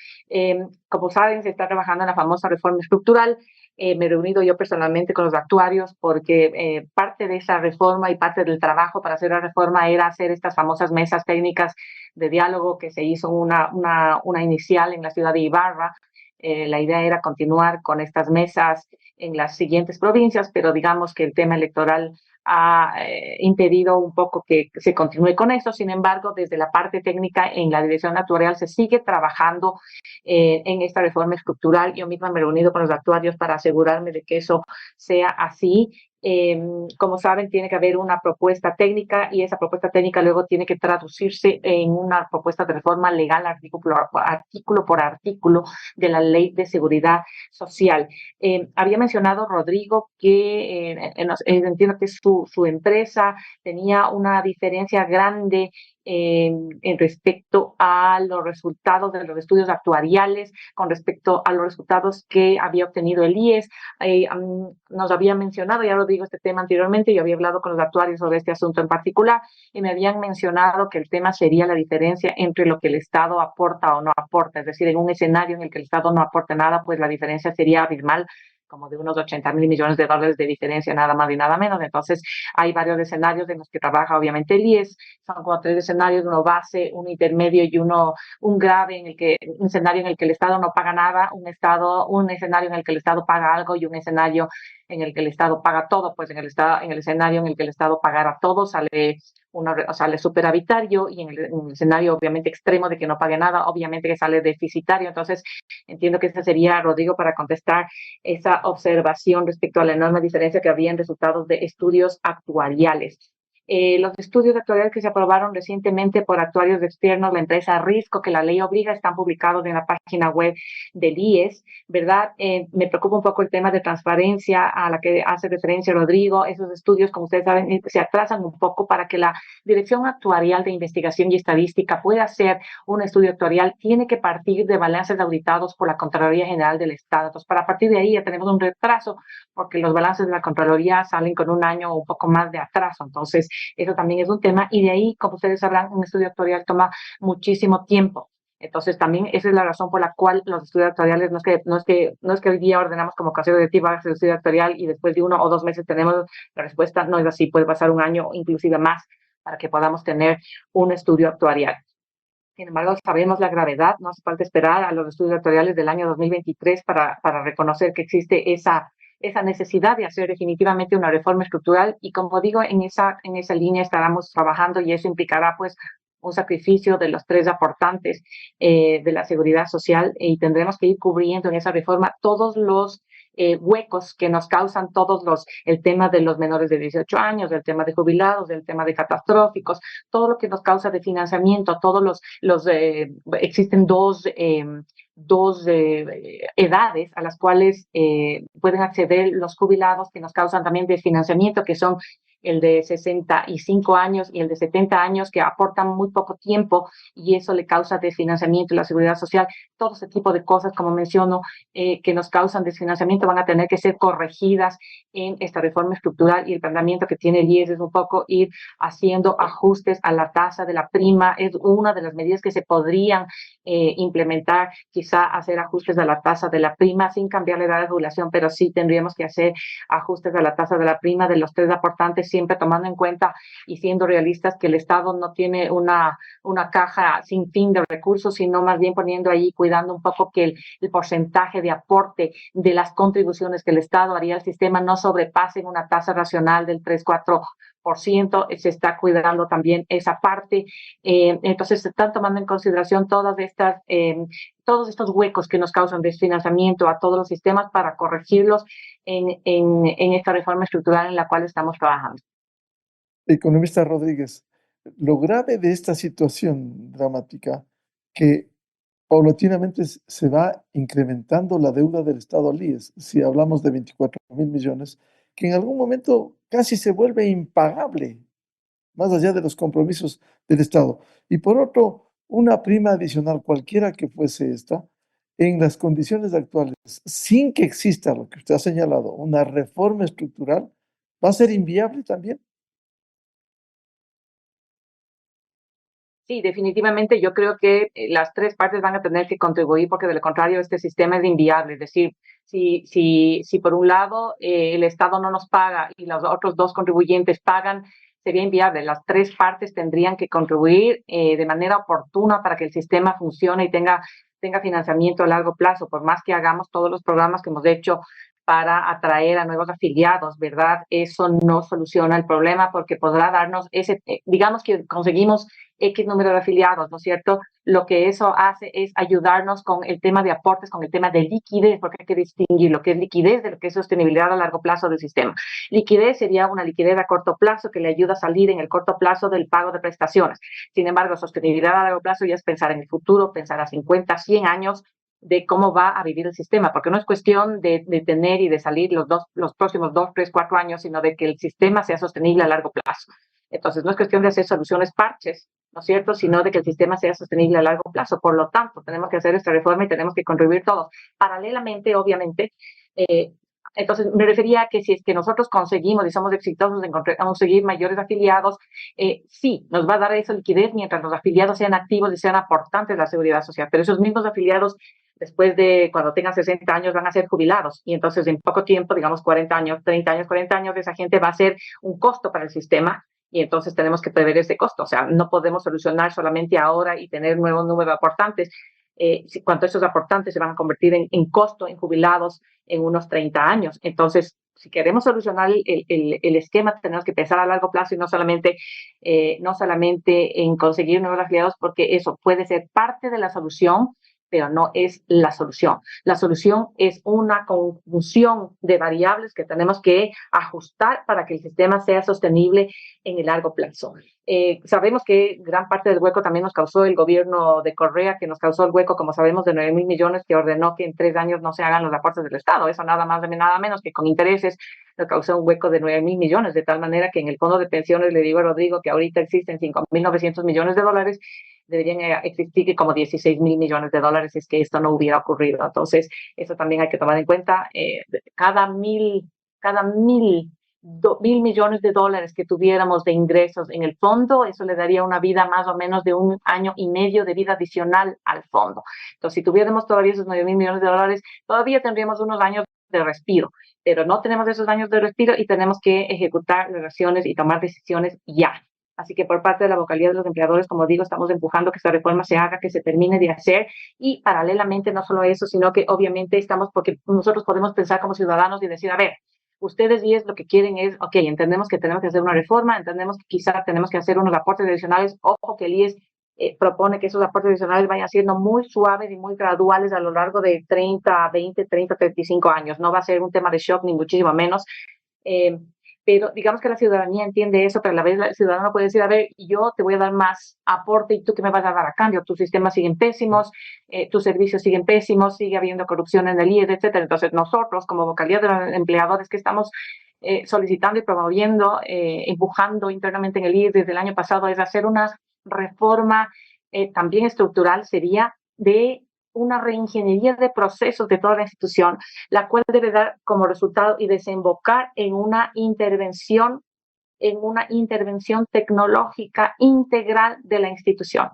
Como saben, se está trabajando en la famosa reforma estructural. Me he reunido yo personalmente con los actuarios porque parte de esa reforma y parte del trabajo para hacer la reforma era hacer estas famosas mesas técnicas de diálogo que se hizo una inicial en la ciudad de Ibarra. La idea era continuar con estas mesas en las siguientes provincias, pero digamos que el tema electoral ha impedido un poco que se continúe con eso. Sin embargo, desde la parte técnica en la dirección actuarial se sigue trabajando en esta reforma estructural. Yo misma me he reunido con los actuarios para asegurarme de que eso sea así. Como saben, tiene que haber una propuesta técnica y esa propuesta técnica luego tiene que traducirse en una propuesta de reforma legal artículo por artículo de la Ley de Seguridad Social. Había mencionado Rodrigo que entiendo que su empresa tenía una diferencia grande en respecto a los resultados de los estudios actuariales, con respecto a los resultados que había obtenido el IES. Nos había mencionado, ya lo digo, este tema anteriormente, yo había hablado con los actuarios sobre este asunto en particular y me habían mencionado que el tema sería la diferencia entre lo que el Estado aporta o no aporta, es decir, en un escenario en el que el Estado no aporte nada, pues la diferencia sería abismal, como de unos 80.000 millones de dólares de diferencia, nada más y nada menos. Entonces, hay varios escenarios en los que trabaja, obviamente, el IES. Son como 3 escenarios, uno base, un intermedio y un grave, un escenario en el que el Estado no paga nada, un escenario en el que el Estado paga algo y un escenario en el que el Estado paga todo. Pues en el escenario en el que el Estado pagara todo, sale superavitario, y en el escenario obviamente extremo de que no pague nada, obviamente que sale deficitario. Entonces, entiendo que ese sería, Rodrigo, para contestar esa observación respecto a la enorme diferencia que había en resultados de estudios actuariales. Los estudios actuariales que se aprobaron recientemente por actuarios externos, la empresa Risco, que la ley obliga, están publicados en la página web del IES, ¿verdad? Me preocupa un poco el tema de transparencia a la que hace referencia Rodrigo. Esos estudios, como ustedes saben, se atrasan un poco. Para que la Dirección Actuarial de Investigación y Estadística pueda hacer un estudio actuarial, tiene que partir de balances auditados por la Contraloría General del Estado. Entonces, para partir de ahí ya tenemos un retraso, porque los balances de la Contraloría salen con un año o un poco más de atraso. Entonces, eso también es un tema, y de ahí, como ustedes sabrán, un estudio actuarial toma muchísimo tiempo. Entonces, también esa es la razón por la cual los estudios actuariales, no es que hoy día ordenamos como consejo directivo hacer el estudio actuarial y después de 1 o 2 meses tenemos la respuesta. No es así, puede pasar un año, inclusive más, para que podamos tener un estudio actuarial. Sin embargo, sabemos la gravedad, no hace falta esperar a los estudios actuariales del año 2023 para reconocer que existe esa necesidad de hacer definitivamente una reforma estructural, y como digo, en esa línea estaremos trabajando, y eso implicará pues un sacrificio de los 3 aportantes de la seguridad social, y tendremos que ir cubriendo en esa reforma todos los huecos que nos causan el tema de los menores de 18 años, el tema de jubilados, el tema de catastróficos, todo lo que nos causa de financiamiento, existen dos edades a las cuales pueden acceder los jubilados, que nos causan también desfinanciamiento, que son el de 65 años y el de 70 años, que aportan muy poco tiempo, y eso le causa desfinanciamiento a la seguridad social. Todo ese tipo de cosas, como menciono, que nos causan desfinanciamiento, van a tener que ser corregidas en esta reforma estructural, y el planteamiento que tiene el IES es un poco ir haciendo ajustes a la tasa de la prima. Es una de las medidas que se podrían implementar, quizá hacer ajustes a la tasa de la prima sin cambiar la edad de jubilación, pero sí tendríamos que hacer ajustes a la tasa de la prima de los 3 aportantes, siempre tomando en cuenta y siendo realistas que el Estado no tiene una caja sin fin de recursos, sino más bien poniendo ahí, cuidando un poco que el porcentaje de aporte de las contribuciones que el Estado haría al sistema no sobrepasen una tasa racional del 3-4%. Se está cuidando también esa parte. Entonces, se están tomando en consideración todos estos huecos que nos causan desfinanciamiento a todos los sistemas, para corregirlos en esta reforma estructural en la cual estamos trabajando. Economista Rodríguez, lo grave de esta situación dramática, que paulatinamente se va incrementando la deuda del Estado al IES, si hablamos de 24.000 millones, que en algún momento casi se vuelve impagable, más allá de los compromisos del Estado. Y por otro, una prima adicional, cualquiera que fuese esta, en las condiciones actuales, sin que exista lo que usted ha señalado, una reforma estructural, va a ser inviable también. Sí, definitivamente yo creo que las 3 partes van a tener que contribuir, porque de lo contrario este sistema es inviable. Es decir, si por un lado el Estado no nos paga y los otros 2 contribuyentes pagan, sería inviable. Las 3 partes tendrían que contribuir de manera oportuna para que el sistema funcione y tenga financiamiento a largo plazo. Por más que hagamos todos los programas que hemos hecho para atraer a nuevos afiliados, ¿verdad? Eso no soluciona el problema, porque podrá darnos digamos que conseguimos X número de afiliados, ¿no es cierto? Lo que eso hace es ayudarnos con el tema de aportes, con el tema de liquidez, porque hay que distinguir lo que es liquidez de lo que es sostenibilidad a largo plazo del sistema. Liquidez sería una liquidez a corto plazo que le ayuda a salir en el corto plazo del pago de prestaciones. Sin embargo, sostenibilidad a largo plazo ya es pensar en el futuro, pensar a 50, 100 años de cómo va a vivir el sistema, porque no es cuestión de tener y de salir los próximos 2, 3, 4 años, sino de que el sistema sea sostenible a largo plazo. Entonces, no es cuestión de hacer soluciones parches, ¿no es cierto?, sino de que el sistema sea sostenible a largo plazo. Por lo tanto, tenemos que hacer esta reforma y tenemos que contribuir todos. Paralelamente, obviamente, entonces me refería a que si es que nosotros conseguimos y somos exitosos en conseguir mayores afiliados, sí, nos va a dar esa liquidez mientras los afiliados sean activos y sean aportantes a la seguridad social. Pero esos mismos afiliados, después de cuando tengan 60 años, van a ser jubilados. Y entonces en poco tiempo, digamos 40 años, 30 años, 40 años, esa gente va a ser un costo para el sistema. Y entonces tenemos que prever ese costo. O sea, no podemos solucionar solamente ahora y tener nuevo número de aportantes. Cuando esos aportantes se van a convertir en costo, en jubilados, en unos 30 años. Entonces, si queremos solucionar el esquema, tenemos que pensar a largo plazo y no solamente en conseguir nuevos afiliados, porque eso puede ser parte de la solución, pero no es la solución. La solución es una conjunción de variables que tenemos que ajustar para que el sistema sea sostenible en el largo plazo. Sabemos que gran parte del hueco también nos causó el gobierno de Correa, que nos causó el hueco, como sabemos, de 9.000 millones, que ordenó que en 3 años no se hagan los aportes del Estado. Eso nada más de nada menos que con intereses nos causó un hueco de 9.000 millones, de tal manera que en el fondo de pensiones, le digo a Rodrigo, que ahorita existen 5.900 millones de dólares, deberían existir como 16.000 millones de dólares si es que esto no hubiera ocurrido. Entonces, eso también hay que tomar en cuenta. Cada mil millones de dólares que tuviéramos de ingresos en el fondo, eso le daría una vida más o menos de 1 año y medio de vida adicional al fondo. Entonces, si tuviéramos todavía esos 9.000 millones de dólares, todavía tendríamos unos años de respiro, pero no tenemos esos años de respiro y tenemos que ejecutar las acciones y tomar decisiones ya. Así que por parte de la vocalía de los empleadores, como digo, estamos empujando que esta reforma se haga, que se termine de hacer, y paralelamente no solo eso, sino que obviamente estamos, porque nosotros podemos pensar como ciudadanos y decir, a ver, ustedes y es lo que quieren es, ok, entendemos que tenemos que hacer una reforma, entendemos que quizá tenemos que hacer unos aportes adicionales. Ojo que el IES propone que esos aportes adicionales vayan siendo muy suaves y muy graduales a lo largo de 35 años. No va a ser un tema de shock, ni muchísimo menos. Pero digamos que la ciudadanía entiende eso, pero a la vez el ciudadano puede decir, a ver, yo te voy a dar más aporte y tú qué me vas a dar a cambio. Tus sistemas siguen pésimos, tus servicios siguen pésimos, sigue habiendo corrupción en el IES, etcétera. Entonces nosotros, como vocalía de los empleadores que estamos solicitando y promoviendo, empujando internamente en el IES desde el año pasado, es hacer una reforma también estructural, sería de una reingeniería de procesos de toda la institución, la cual debe dar como resultado y desembocar en una intervención tecnológica integral de la institución.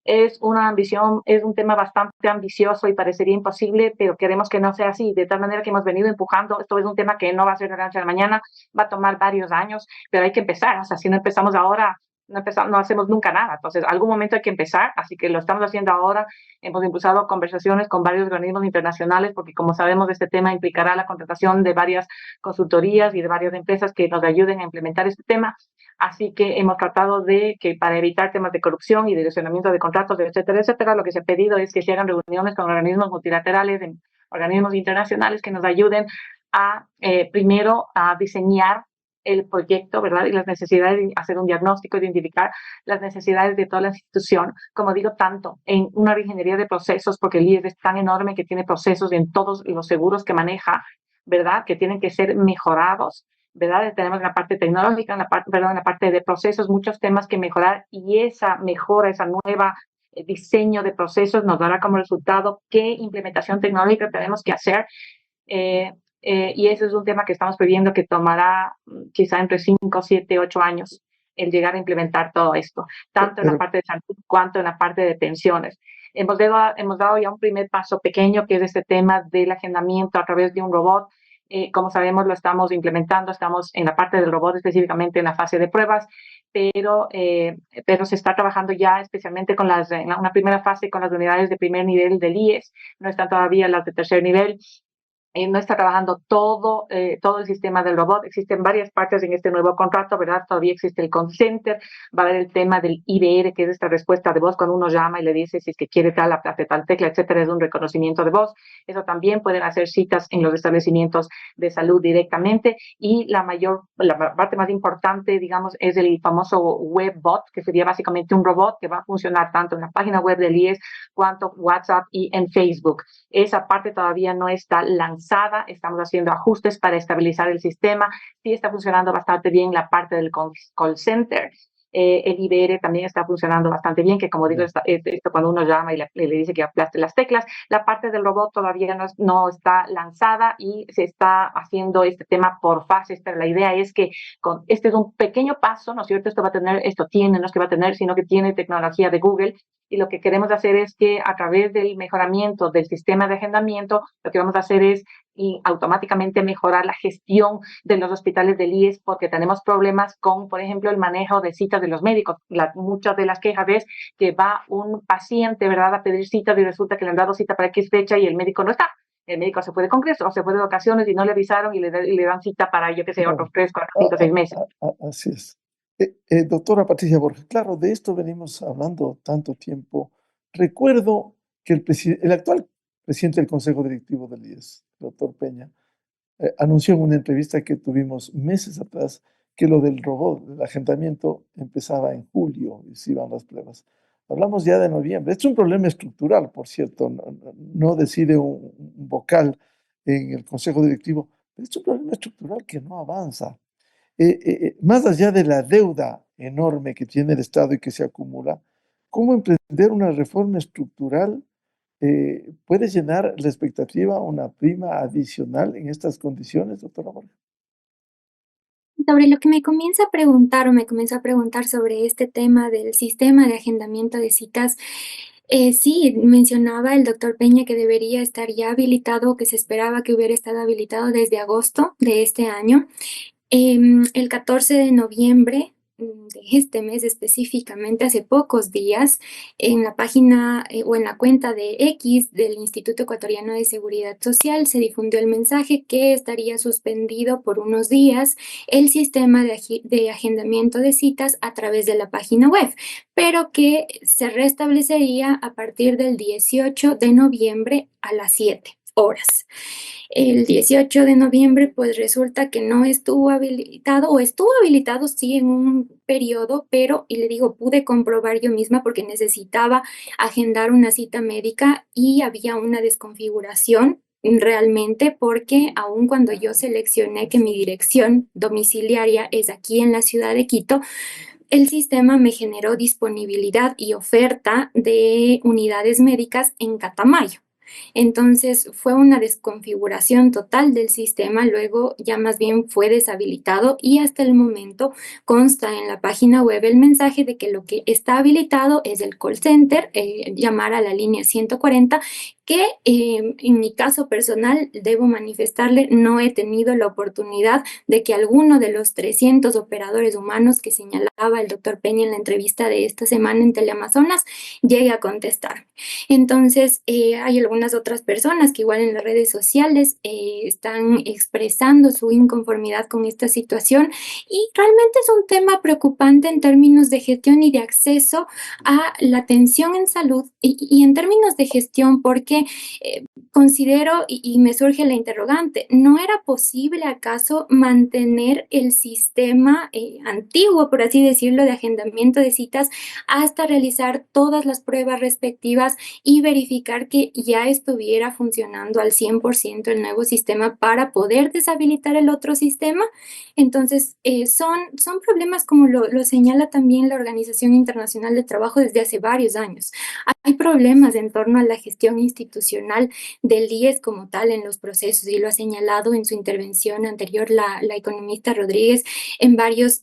Es una ambición, es un tema bastante ambicioso y parecería imposible, pero queremos que no sea así, de tal manera que hemos venido empujando. Esto es un tema que no va a ser de la noche a la mañana, va a tomar varios años, pero hay que empezar. O sea, si no empezamos ahora, no hacemos nunca nada. Entonces, algún momento hay que empezar, así que lo estamos haciendo ahora. Hemos impulsado conversaciones con varios organismos internacionales, porque como sabemos, este tema implicará la contratación de varias consultorías y de varias empresas que nos ayuden a implementar este tema. Así que hemos tratado de que, para evitar temas de corrupción y direccionamiento de contratos, etcétera, etcétera, lo que se ha pedido es que se hagan reuniones con organismos multilaterales, organismos internacionales que nos ayuden a, primero, a diseñar el proyecto, ¿verdad? Y las necesidades de hacer un diagnóstico, identificar las necesidades de toda la institución, como digo, tanto en una ingeniería de procesos, porque el IES es tan enorme que tiene procesos en todos los seguros que maneja, ¿verdad? Que tienen que ser mejorados, ¿verdad? Tenemos en la parte tecnológica, en la parte de procesos, muchos temas que mejorar, y esa mejora, esa nueva diseño de procesos nos dará como resultado qué implementación tecnológica tenemos que hacer. Y ese es un tema que estamos previendo que tomará quizá entre 5, 7, 8 años el llegar a implementar todo esto, tanto en la parte de salud cuanto en la parte de pensiones. Hemos dado ya un primer paso pequeño, que es este tema del agendamiento a través de un robot. Como sabemos, lo estamos implementando, estamos en la parte del robot, específicamente en la fase de pruebas, pero se está trabajando ya especialmente en una primera fase con las unidades de primer nivel del IES, no están todavía las de tercer nivel. No está trabajando todo el sistema del robot. Existen varias partes en este nuevo contrato, ¿verdad? Todavía existe el call center, va a haber el tema del IBR, que es esta respuesta de voz cuando uno llama y le dice si es que quiere tal tecla, etcétera, es un reconocimiento de voz. Eso también pueden hacer citas en los establecimientos de salud directamente, y la parte más importante, digamos, es el famoso webbot, que sería básicamente un robot que va a funcionar tanto en la página web del IES cuanto WhatsApp y en Facebook. Esa parte todavía no está lanzada. Estamos haciendo ajustes para estabilizar el sistema. Sí está funcionando bastante bien la parte del call center. el IBR también está funcionando bastante bien, que como digo, esto cuando uno llama y le dice que aplaste las teclas. La parte del robot todavía no está lanzada y se está haciendo este tema por fases, pero la idea es que este es un pequeño paso, ¿no es cierto? No es que va a tener, sino que tiene tecnología de Google, y lo que queremos hacer es que a través del mejoramiento del sistema de agendamiento, lo que vamos a hacer es automáticamente mejorar la gestión de los hospitales del IES, porque tenemos problemas con, por ejemplo, el manejo de citas de los médicos. Muchas de las quejas es que va un paciente, ¿verdad?, a pedir citas y resulta que le han dado cita para X fecha y el médico no está. El médico se fue de congreso o se fue de vacaciones y no le avisaron y le dan cita para, yo qué sé, otros 3, 4, 5, 6 meses. Así es. Doctora Patricia Borges, claro, de esto venimos hablando tanto tiempo. Recuerdo que el actual presidente del Consejo Directivo del IES, doctor Peña, anunció en una entrevista que tuvimos meses atrás que lo del robot, del agendamiento, empezaba en julio y se iban las pruebas. Hablamos ya de noviembre. Esto es un problema estructural, por cierto, no decide un vocal en el Consejo Directivo, pero es un problema estructural que no avanza. Más allá de la deuda enorme que tiene el Estado y que se acumula, ¿cómo emprender una reforma estructural puede llenar la expectativa una prima adicional en estas condiciones, doctora Borges? Sobre lo que me comienza a preguntar o me comenzó a preguntar sobre este tema del sistema de agendamiento de citas, sí, mencionaba el doctor Peña que debería estar ya habilitado, que se esperaba que hubiera estado habilitado desde agosto de este año. El 14 de noviembre de este mes específicamente, hace pocos días, en la página o en la cuenta de X del Instituto Ecuatoriano de Seguridad Social se difundió el mensaje que estaría suspendido por unos días el sistema de agendamiento de citas a través de la página web, pero que se restablecería a partir del 18 de noviembre a las 7 horas. El 18 de noviembre, pues resulta que no estuvo habilitado, o estuvo habilitado sí en un periodo, pero, y le digo, pude comprobar yo misma porque necesitaba agendar una cita médica y había una desconfiguración realmente, porque aun cuando yo seleccioné que mi dirección domiciliaria es aquí en la ciudad de Quito, el sistema me generó disponibilidad y oferta de unidades médicas en Catamayo. Entonces fue una desconfiguración total del sistema, luego ya más bien fue deshabilitado y hasta el momento consta en la página web el mensaje de que lo que está habilitado es el call center, llamar a la línea 140, que en mi caso personal debo manifestarle, no he tenido la oportunidad de que alguno de los 300 operadores humanos que señalaba el doctor Peña en la entrevista de esta semana en Teleamazonas llegue a contestar. Entonces, hay algunas otras personas que igual en las redes sociales están expresando su inconformidad con esta situación y realmente es un tema preocupante en términos de gestión y de acceso a la atención en salud y en términos de gestión, porque considero y me surge la interrogante, ¿no era posible acaso mantener el sistema antiguo, por así decirlo, de agendamiento de citas hasta realizar todas las pruebas respectivas y verificar que ya estuviera funcionando al 100% el nuevo sistema para poder deshabilitar el otro sistema? Entonces, son problemas como lo señala también la Organización Internacional del Trabajo desde hace varios años. Hay problemas en torno a la gestión institucional del IES como tal en los procesos y lo ha señalado en su intervención anterior la economista Rodríguez en varios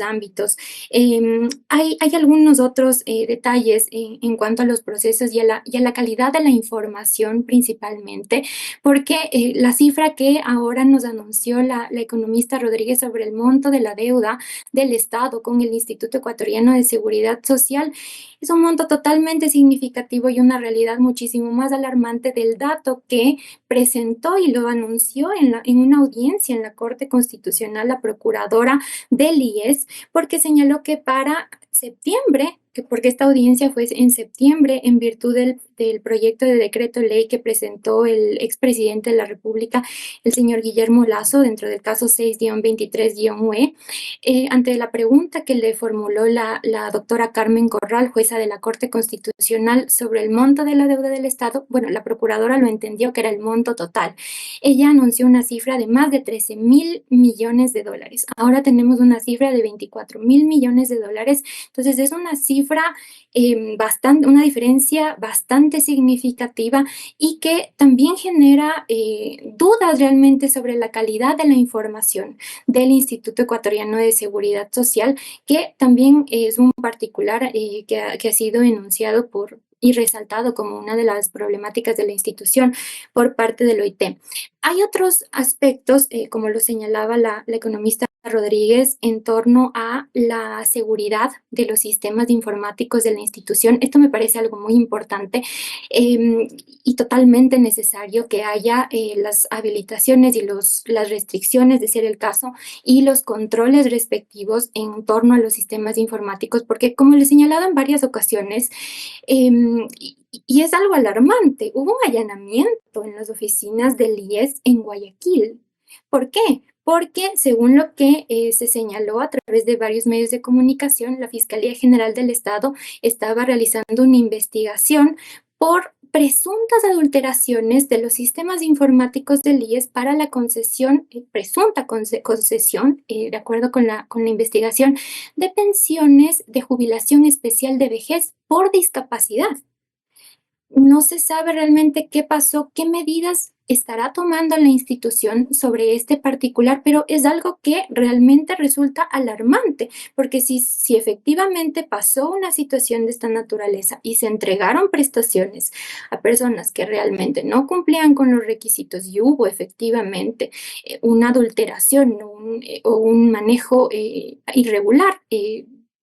ámbitos. Hay algunos otros detalles en cuanto a los procesos y a la calidad de la información principalmente, porque la cifra que ahora nos anunció la economista Rodríguez sobre el monto de la deuda del Estado con el Instituto Ecuatoriano de Seguridad Social es un monto totalmente significativo y una realidad muchísimo más alarmante del dato que presentó y lo anunció en una audiencia en la Corte Constitucional la procuradora del IES, porque señaló que para septiembre porque esta audiencia fue en septiembre en virtud del proyecto de decreto ley que presentó el expresidente de la República, el señor Guillermo Lasso, dentro del caso 6-23-UE, ante la pregunta que le formuló la doctora Carmen Corral, jueza de la Corte Constitucional, sobre el monto de la deuda del Estado. Bueno, la procuradora lo entendió que era el monto total. Ella anunció una cifra de más de 13.000 millones de dólares. Ahora tenemos una cifra de 24.000 millones de dólares. Entonces es una cifra una diferencia bastante significativa y que también genera dudas realmente sobre la calidad de la información del Instituto Ecuatoriano de Seguridad Social, que también es un particular que ha sido enunciado y resaltado como una de las problemáticas de la institución por parte del OIT. Hay otros aspectos, como lo señalaba la economista Rodríguez, en torno a la seguridad de los sistemas informáticos de la institución. Esto me parece algo muy importante y totalmente necesario que haya las habilitaciones y las restricciones, de ser el caso, y los controles respectivos en torno a los sistemas informáticos, porque como le he señalado en varias ocasiones, y es algo alarmante, hubo un allanamiento en las oficinas del IES en Guayaquil. ¿Por qué? Porque según lo que se señaló a través de varios medios de comunicación, la Fiscalía General del Estado estaba realizando una investigación por presuntas adulteraciones de los sistemas informáticos del IES para la concesión, presunta concesión, de acuerdo con la investigación, de pensiones de jubilación especial de vejez por discapacidad. No se sabe realmente qué pasó, qué medidas estará tomando la institución sobre este particular, pero es algo que realmente resulta alarmante, porque si efectivamente pasó una situación de esta naturaleza y se entregaron prestaciones a personas que realmente no cumplían con los requisitos y hubo efectivamente una adulteración o un manejo irregular,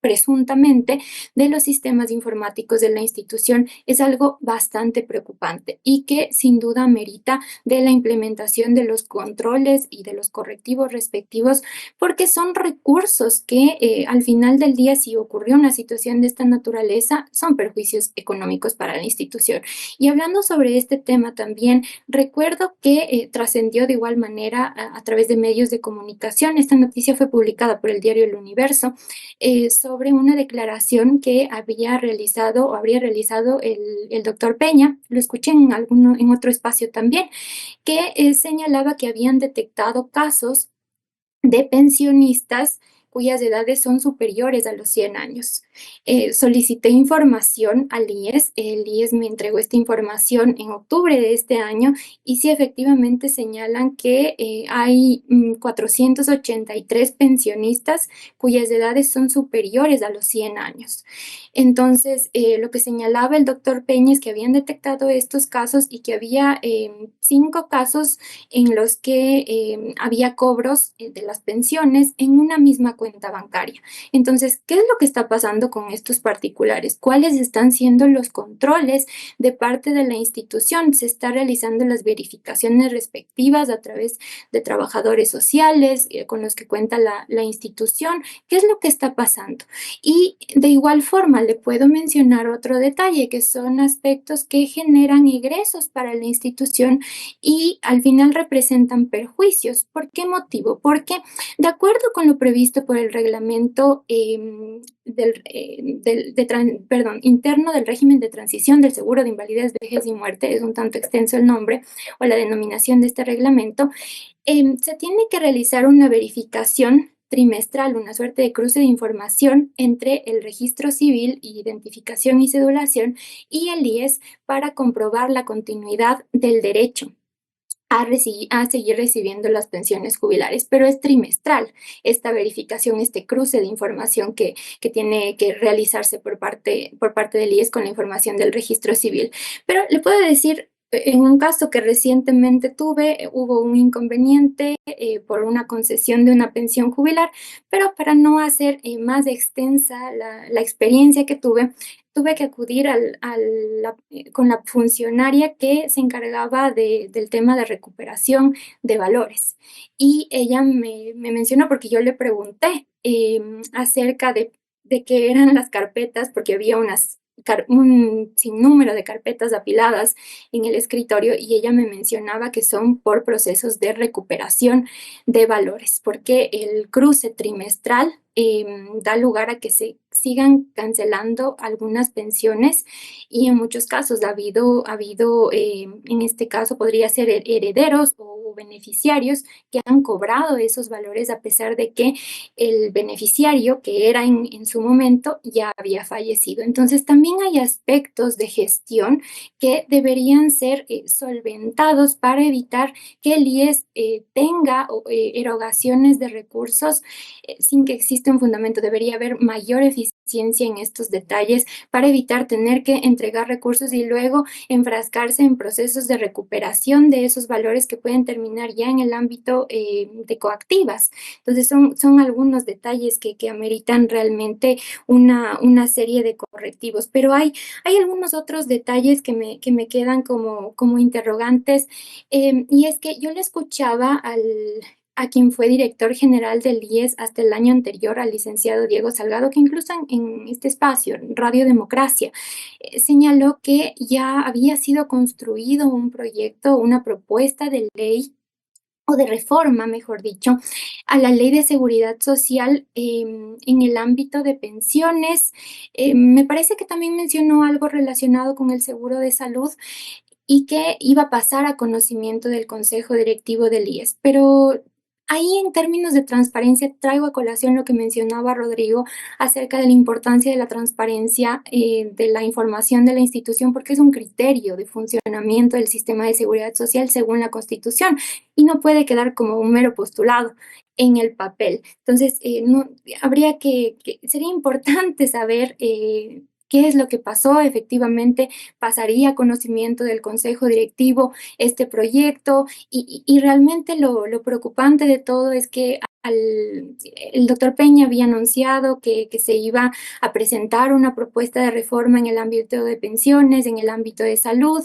presuntamente, de los sistemas informáticos de la institución, es algo bastante preocupante y que sin duda merita de la implementación de los controles y de los correctivos respectivos, porque son recursos que al final del día, si ocurrió una situación de esta naturaleza, son perjuicios económicos para la institución. Y hablando sobre este tema también, recuerdo que trascendió de igual manera a través de medios de comunicación. Esta noticia fue publicada por el diario El Universo, sobre una declaración que habría realizado el doctor Peña. Lo escuché en otro espacio también, que señalaba que habían detectado casos de pensionistas cuyas edades son superiores a los 100 años. Solicité información al IES, el IES me entregó esta información en octubre de este año y sí, efectivamente señalan que hay 483 pensionistas cuyas edades son superiores a los 100 años. Entonces, lo que señalaba el doctor Peña es que habían detectado estos casos y que había 5 casos en los que había cobros de las pensiones en una misma cuenta bancaria. Entonces, ¿qué es lo que está pasando con estos particulares? ¿Cuáles están siendo los controles de parte de la institución? Se están realizando las verificaciones respectivas a través de trabajadores sociales con los que cuenta la institución. ¿Qué es lo que está pasando? Y de igual forma, le puedo mencionar otro detalle, que son aspectos que generan egresos para la institución y al final representan perjuicios. ¿Por qué motivo? Porque de acuerdo con lo previsto por el reglamento interno del régimen de transición del seguro de invalidez, vejez y muerte, es un tanto extenso el nombre o la denominación de este reglamento, se tiene que realizar una verificación trimestral, una suerte de cruce de información entre el registro civil, identificación y cedulación, y el IES para comprobar la continuidad del derecho a seguir recibiendo las pensiones jubilares, pero es trimestral esta verificación, este cruce de información que tiene que realizarse por parte del IES con la información del registro civil. Pero le puedo decir, en un caso que recientemente tuve, hubo un inconveniente por una concesión de una pensión jubilar, pero para no hacer más extensa la experiencia que tuve que acudir con la funcionaria que se encargaba del tema de recuperación de valores. Y ella me mencionó, porque yo le pregunté acerca de de qué eran las carpetas, porque había un sinnúmero de carpetas apiladas en el escritorio y ella me mencionaba que son por procesos de recuperación de valores, porque el cruce trimestral da lugar a que se sigan cancelando algunas pensiones y en muchos casos ha habido en este caso podría ser herederos o beneficiarios que han cobrado esos valores a pesar de que el beneficiario que era en su momento ya había fallecido. Entonces también hay aspectos de gestión que deberían ser solventados para evitar que el IES tenga erogaciones de recursos sin que exista un fundamento. Debería haber mayor eficiencia en estos detalles para evitar tener que entregar recursos y luego enfrascarse en procesos de recuperación de esos valores que pueden terminar ya en el ámbito de coactivas. Entonces son algunos detalles que ameritan realmente una serie de correctivos, pero hay algunos otros detalles que me quedan como interrogantes, y es que yo le escuchaba a quien fue director general del IES hasta el año anterior, al licenciado Diego Salgado, que incluso en este espacio, en Radio Democracia, señaló que ya había sido construido un proyecto, una propuesta de ley o de reforma, mejor dicho, a la Ley de Seguridad Social en el ámbito de pensiones. Me parece que también mencionó algo relacionado con el seguro de salud y que iba a pasar a conocimiento del Consejo Directivo del IES. Pero ahí en términos de transparencia traigo a colación lo que mencionaba Rodrigo acerca de la importancia de la transparencia de la información de la institución, porque es un criterio de funcionamiento del sistema de seguridad social según la Constitución y no puede quedar como un mero postulado en el papel. Entonces, sería importante saber qué es lo que pasó. Efectivamente, pasaría a conocimiento del Consejo Directivo este proyecto y realmente lo preocupante de todo es que el doctor Peña había anunciado que se iba a presentar una propuesta de reforma en el ámbito de pensiones, en el ámbito de salud.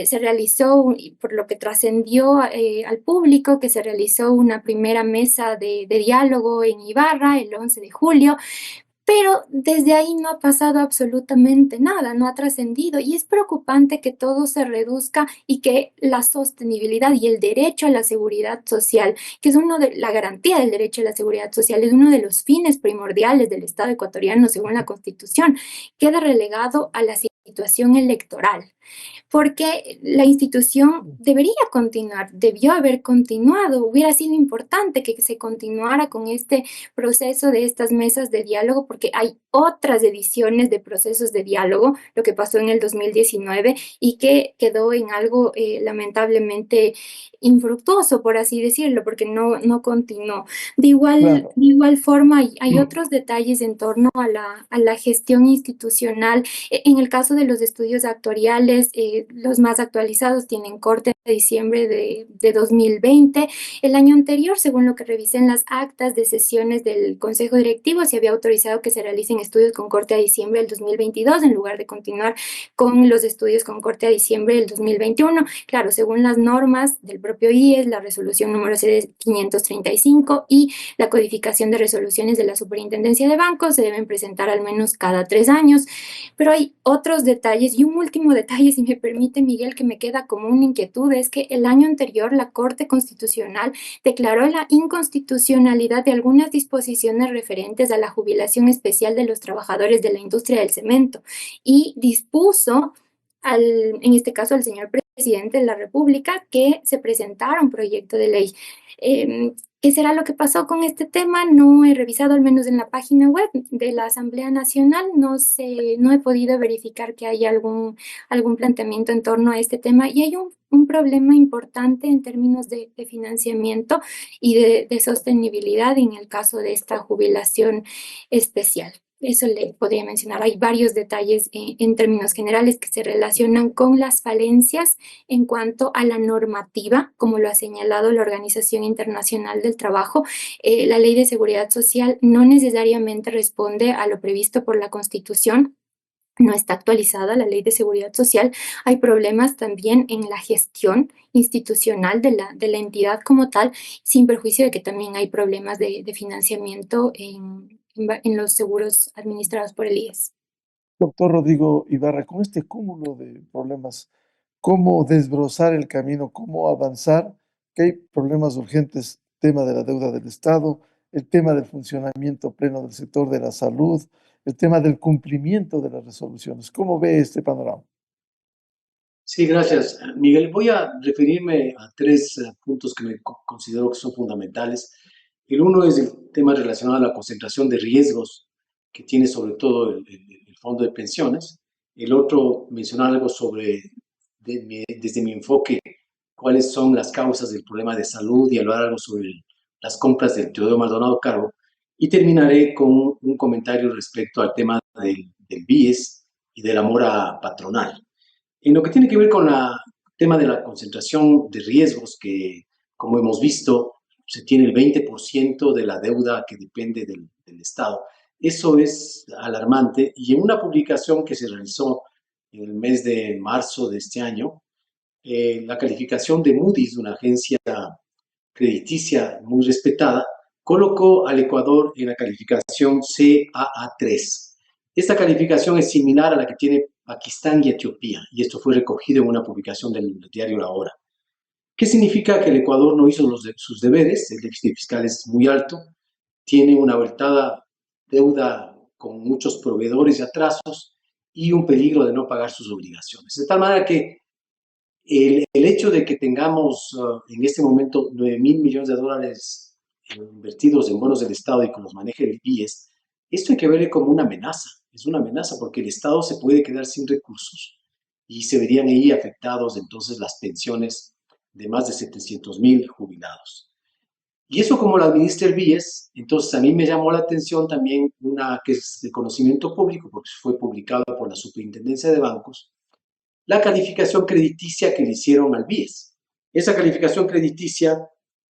Se realizó, por lo que trascendió al público, que se realizó una primera mesa de diálogo en Ibarra el 11 de julio, pero desde ahí no ha pasado absolutamente nada, no ha trascendido y es preocupante que todo se reduzca y que la sostenibilidad y el derecho a la seguridad social, que es la garantía del derecho a la seguridad social, es uno de los fines primordiales del Estado ecuatoriano según la Constitución, queda relegado a la situación electoral, porque la institución debería continuar, debió haber continuado, hubiera sido importante que se continuara con este proceso de estas mesas de diálogo, porque hay otras ediciones de procesos de diálogo, lo que pasó en el 2019 y que quedó en algo lamentablemente infructuoso, por así decirlo, porque no continuó. Claro. De igual forma, hay otros detalles en torno a la gestión institucional. En el caso de los estudios actuariales, los más actualizados tienen corte de diciembre de 2020. El año anterior, según lo que revisé en las actas de sesiones del Consejo Directivo, se había autorizado que se realicen estudios con corte a diciembre del 2022 en lugar de continuar con los estudios con corte a diciembre del 2021. Claro, según las normas del propio IES, la resolución número CD 535 y la codificación de resoluciones de la Superintendencia de Bancos se deben presentar al menos cada 3 años. Pero hay otros detalles y un último detalle, si me permite, Miguel, que me queda como una inquietud, es que el año anterior la Corte Constitucional declaró la inconstitucionalidad de algunas disposiciones referentes a la jubilación especial de los trabajadores de la industria del cemento y dispuso, en este caso al señor presidente de la República, que se presentara un proyecto de ley. ¿Qué será lo que pasó con este tema? No he revisado, al menos en la página web de la Asamblea Nacional, no he podido verificar que haya algún planteamiento en torno a este tema y hay un problema importante en términos de financiamiento y de sostenibilidad en el caso de esta jubilación especial. Eso le podría mencionar. Hay varios detalles en términos generales que se relacionan con las falencias en cuanto a la normativa, como lo ha señalado la Organización Internacional del Trabajo. La Ley de Seguridad Social no necesariamente responde a lo previsto por la Constitución. No está actualizada la Ley de Seguridad Social. Hay problemas también en la gestión institucional de la entidad como tal, sin perjuicio de que también hay problemas de financiamiento en en los seguros administrados por el IES. Doctor Rodrigo Ibarra, con este cúmulo de problemas, ¿cómo desbrozar el camino? ¿Cómo avanzar? Que hay problemas urgentes, tema de la deuda del Estado, el tema del funcionamiento pleno del sector de la salud, el tema del cumplimiento de las resoluciones. ¿Cómo ve este panorama? Sí, gracias, Miguel. Voy a referirme a tres puntos que considero que son fundamentales. El uno es el tema relacionado a la concentración de riesgos que tiene sobre todo el fondo de pensiones. El otro, mencionar algo sobre, desde mi enfoque, cuáles son las causas del problema de salud y hablar algo sobre las compras del Teodoro Maldonado Carbo. Y terminaré con un comentario respecto al tema del BIES y de la mora patronal. En lo que tiene que ver con el tema de la concentración de riesgos, que como hemos visto, se tiene el 20% de la deuda que depende del Estado. Eso es alarmante y en una publicación que se realizó en el mes de marzo de este año, la calificación de Moody's, una agencia crediticia muy respetada, colocó al Ecuador en la calificación CAA3. Esta calificación es similar a la que tiene Pakistán y Etiopía, y esto fue recogido en una publicación del diario La Hora. ¿Qué significa? Que el Ecuador no hizo sus deberes, el déficit fiscal es muy alto, tiene una abultada deuda con muchos proveedores y atrasos y un peligro de no pagar sus obligaciones. De tal manera que el hecho de que tengamos en este momento 9.000 millones de dólares invertidos en bonos del Estado y que los maneje el BIES, esto hay que verlo como una amenaza. Es una amenaza porque el Estado se puede quedar sin recursos y se verían ahí afectados entonces las pensiones de más de 700.000 jubilados. Y eso como lo administra el BIES, entonces a mí me llamó la atención también una que es de conocimiento público, porque fue publicada por la Superintendencia de Bancos, la calificación crediticia que le hicieron al BIES. Esa calificación crediticia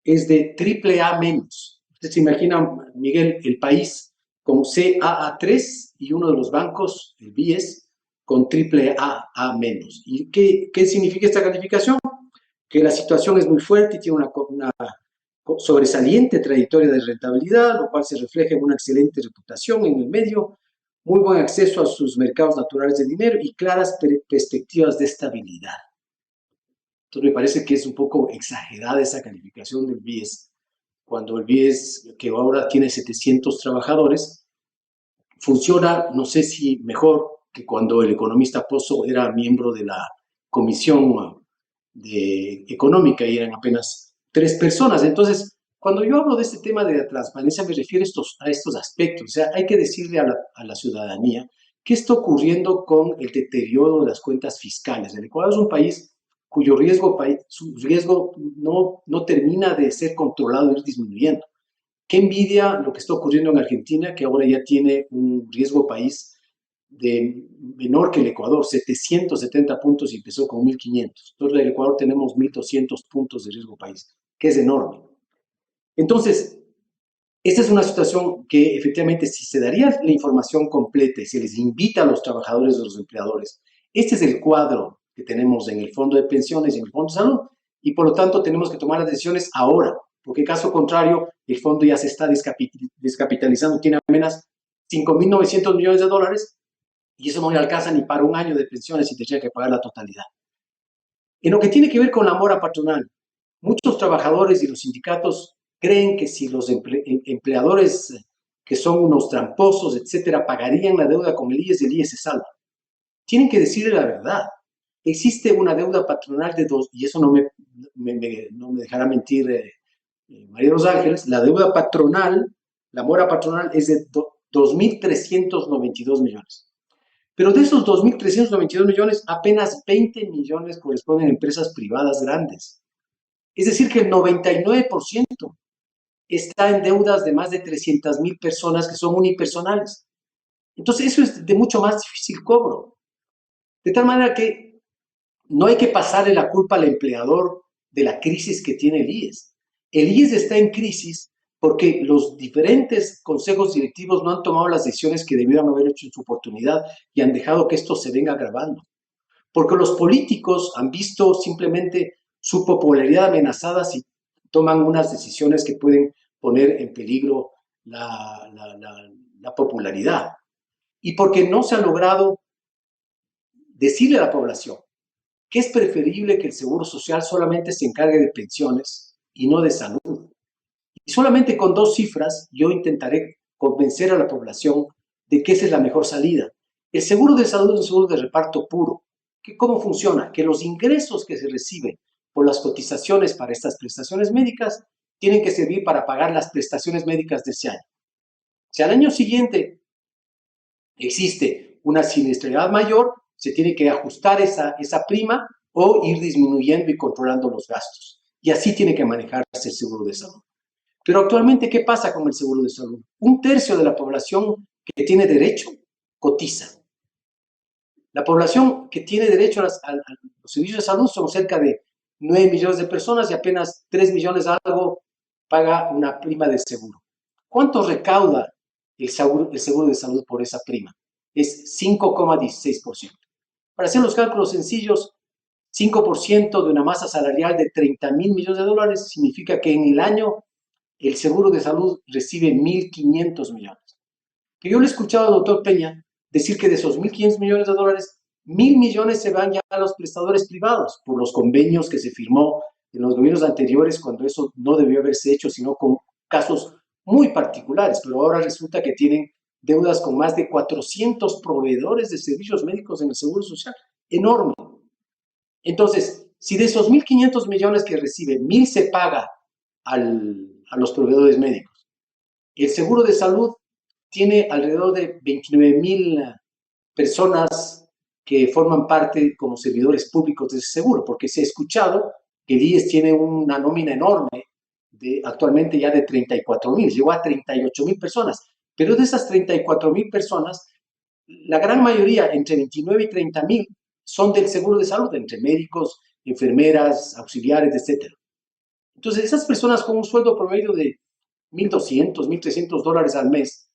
es de AAA-. Usted se imagina, Miguel, el país con CAA3 y uno de los bancos, el BIES, con AAA-. ¿Y qué significa esta calificación? Que la situación es muy fuerte y tiene una sobresaliente trayectoria de rentabilidad, lo cual se refleja en una excelente reputación en el medio, muy buen acceso a sus mercados naturales de dinero y claras perspectivas de estabilidad. Entonces me parece que es un poco exagerada esa calificación del BIES, cuando el BIES, que ahora tiene 700 trabajadores, funciona, no sé si mejor que cuando el economista Pozo era miembro de la Comisión Económica y eran apenas 3 personas. Entonces, cuando yo hablo de este tema de la transparencia, me refiero a estos aspectos. O sea, hay que decirle a la ciudadanía qué está ocurriendo con el deterioro de las cuentas fiscales. El Ecuador es un país cuyo su riesgo no termina de ser controlado, ir disminuyendo. Qué envidia lo que está ocurriendo en Argentina, que ahora ya tiene un riesgo país menor que el Ecuador, 770 puntos y empezó con 1.500. Nosotros en el Ecuador tenemos 1.200 puntos de riesgo país, que es enorme. Entonces, esta es una situación que efectivamente si se daría la información completa y se les invita a los trabajadores y a los empleadores, este es el cuadro que tenemos en el fondo de pensiones y en el fondo de salud, y por lo tanto tenemos que tomar las decisiones ahora, porque caso contrario, el fondo ya se está descapitalizando, tiene apenas 5.900 millones de dólares, y eso no le alcanza ni para un año de pensiones y tendría que pagar la totalidad. En lo que tiene que ver con la mora patronal, muchos trabajadores y los sindicatos creen que si los empleadores que son unos tramposos, etcétera, pagarían la deuda con el IES se salva. Tienen que decirle la verdad. Existe una deuda patronal de y eso no me dejará mentir María Los Ángeles, la deuda patronal, la mora patronal es de 2.392 millones. Pero de esos 2.392 millones, apenas 20 millones corresponden a empresas privadas grandes. Es decir, que el 99% está en deudas de más de 300.000 personas que son unipersonales. Entonces, eso es de mucho más difícil cobro. De tal manera que no hay que pasarle la culpa al empleador de la crisis que tiene el IES. El IES está en crisis porque los diferentes consejos directivos no han tomado las decisiones que debieron haber hecho en su oportunidad y han dejado que esto se venga agravando. Porque los políticos han visto simplemente su popularidad amenazada si toman unas decisiones que pueden poner en peligro la la popularidad y porque no se ha logrado decirle a la población que es preferible que el Seguro Social solamente se encargue de pensiones y no de salud. Y solamente con 2 cifras yo intentaré convencer a la población de que esa es la mejor salida. El seguro de salud es un seguro de reparto puro. ¿Cómo funciona? Que los ingresos que se reciben por las cotizaciones para estas prestaciones médicas tienen que servir para pagar las prestaciones médicas de ese año. Si al año siguiente existe una siniestralidad mayor, se tiene que ajustar esa prima o ir disminuyendo y controlando los gastos. Y así tiene que manejarse el seguro de salud. Pero actualmente, ¿qué pasa con el seguro de salud? 1/3 de la población que tiene derecho cotiza. La población que tiene derecho a los servicios de salud son cerca de 9 millones de personas y apenas 3 millones algo paga una prima de seguro. ¿Cuánto recauda el seguro de salud por esa prima? Es 5,16%. Para hacer los cálculos sencillos, 5% de una masa salarial de 30.000 millones de dólares significa que en el año el seguro de salud recibe 1.500 millones. Que yo le he escuchado al doctor Peña decir que de esos 1.500 millones de dólares, 1.000 millones se van ya a los prestadores privados por los convenios que se firmó en los gobiernos anteriores cuando eso no debió haberse hecho, sino con casos muy particulares. Pero ahora resulta que tienen deudas con más de 400 proveedores de servicios médicos en el Seguro Social. Enorme. Entonces, si de esos 1.500 millones que recibe, 1.000 se paga a los proveedores médicos, el seguro de salud tiene alrededor de 29.000 personas que forman parte como servidores públicos de ese seguro, porque se ha escuchado que el IES tiene una nómina enorme, actualmente ya de 34.000, llegó a 38.000 personas, pero de esas 34.000 personas, la gran mayoría, entre 29 y 30.000, son del seguro de salud, entre médicos, enfermeras, auxiliares, etc. Entonces, esas personas con un sueldo promedio de $1.200, $1.300 al mes,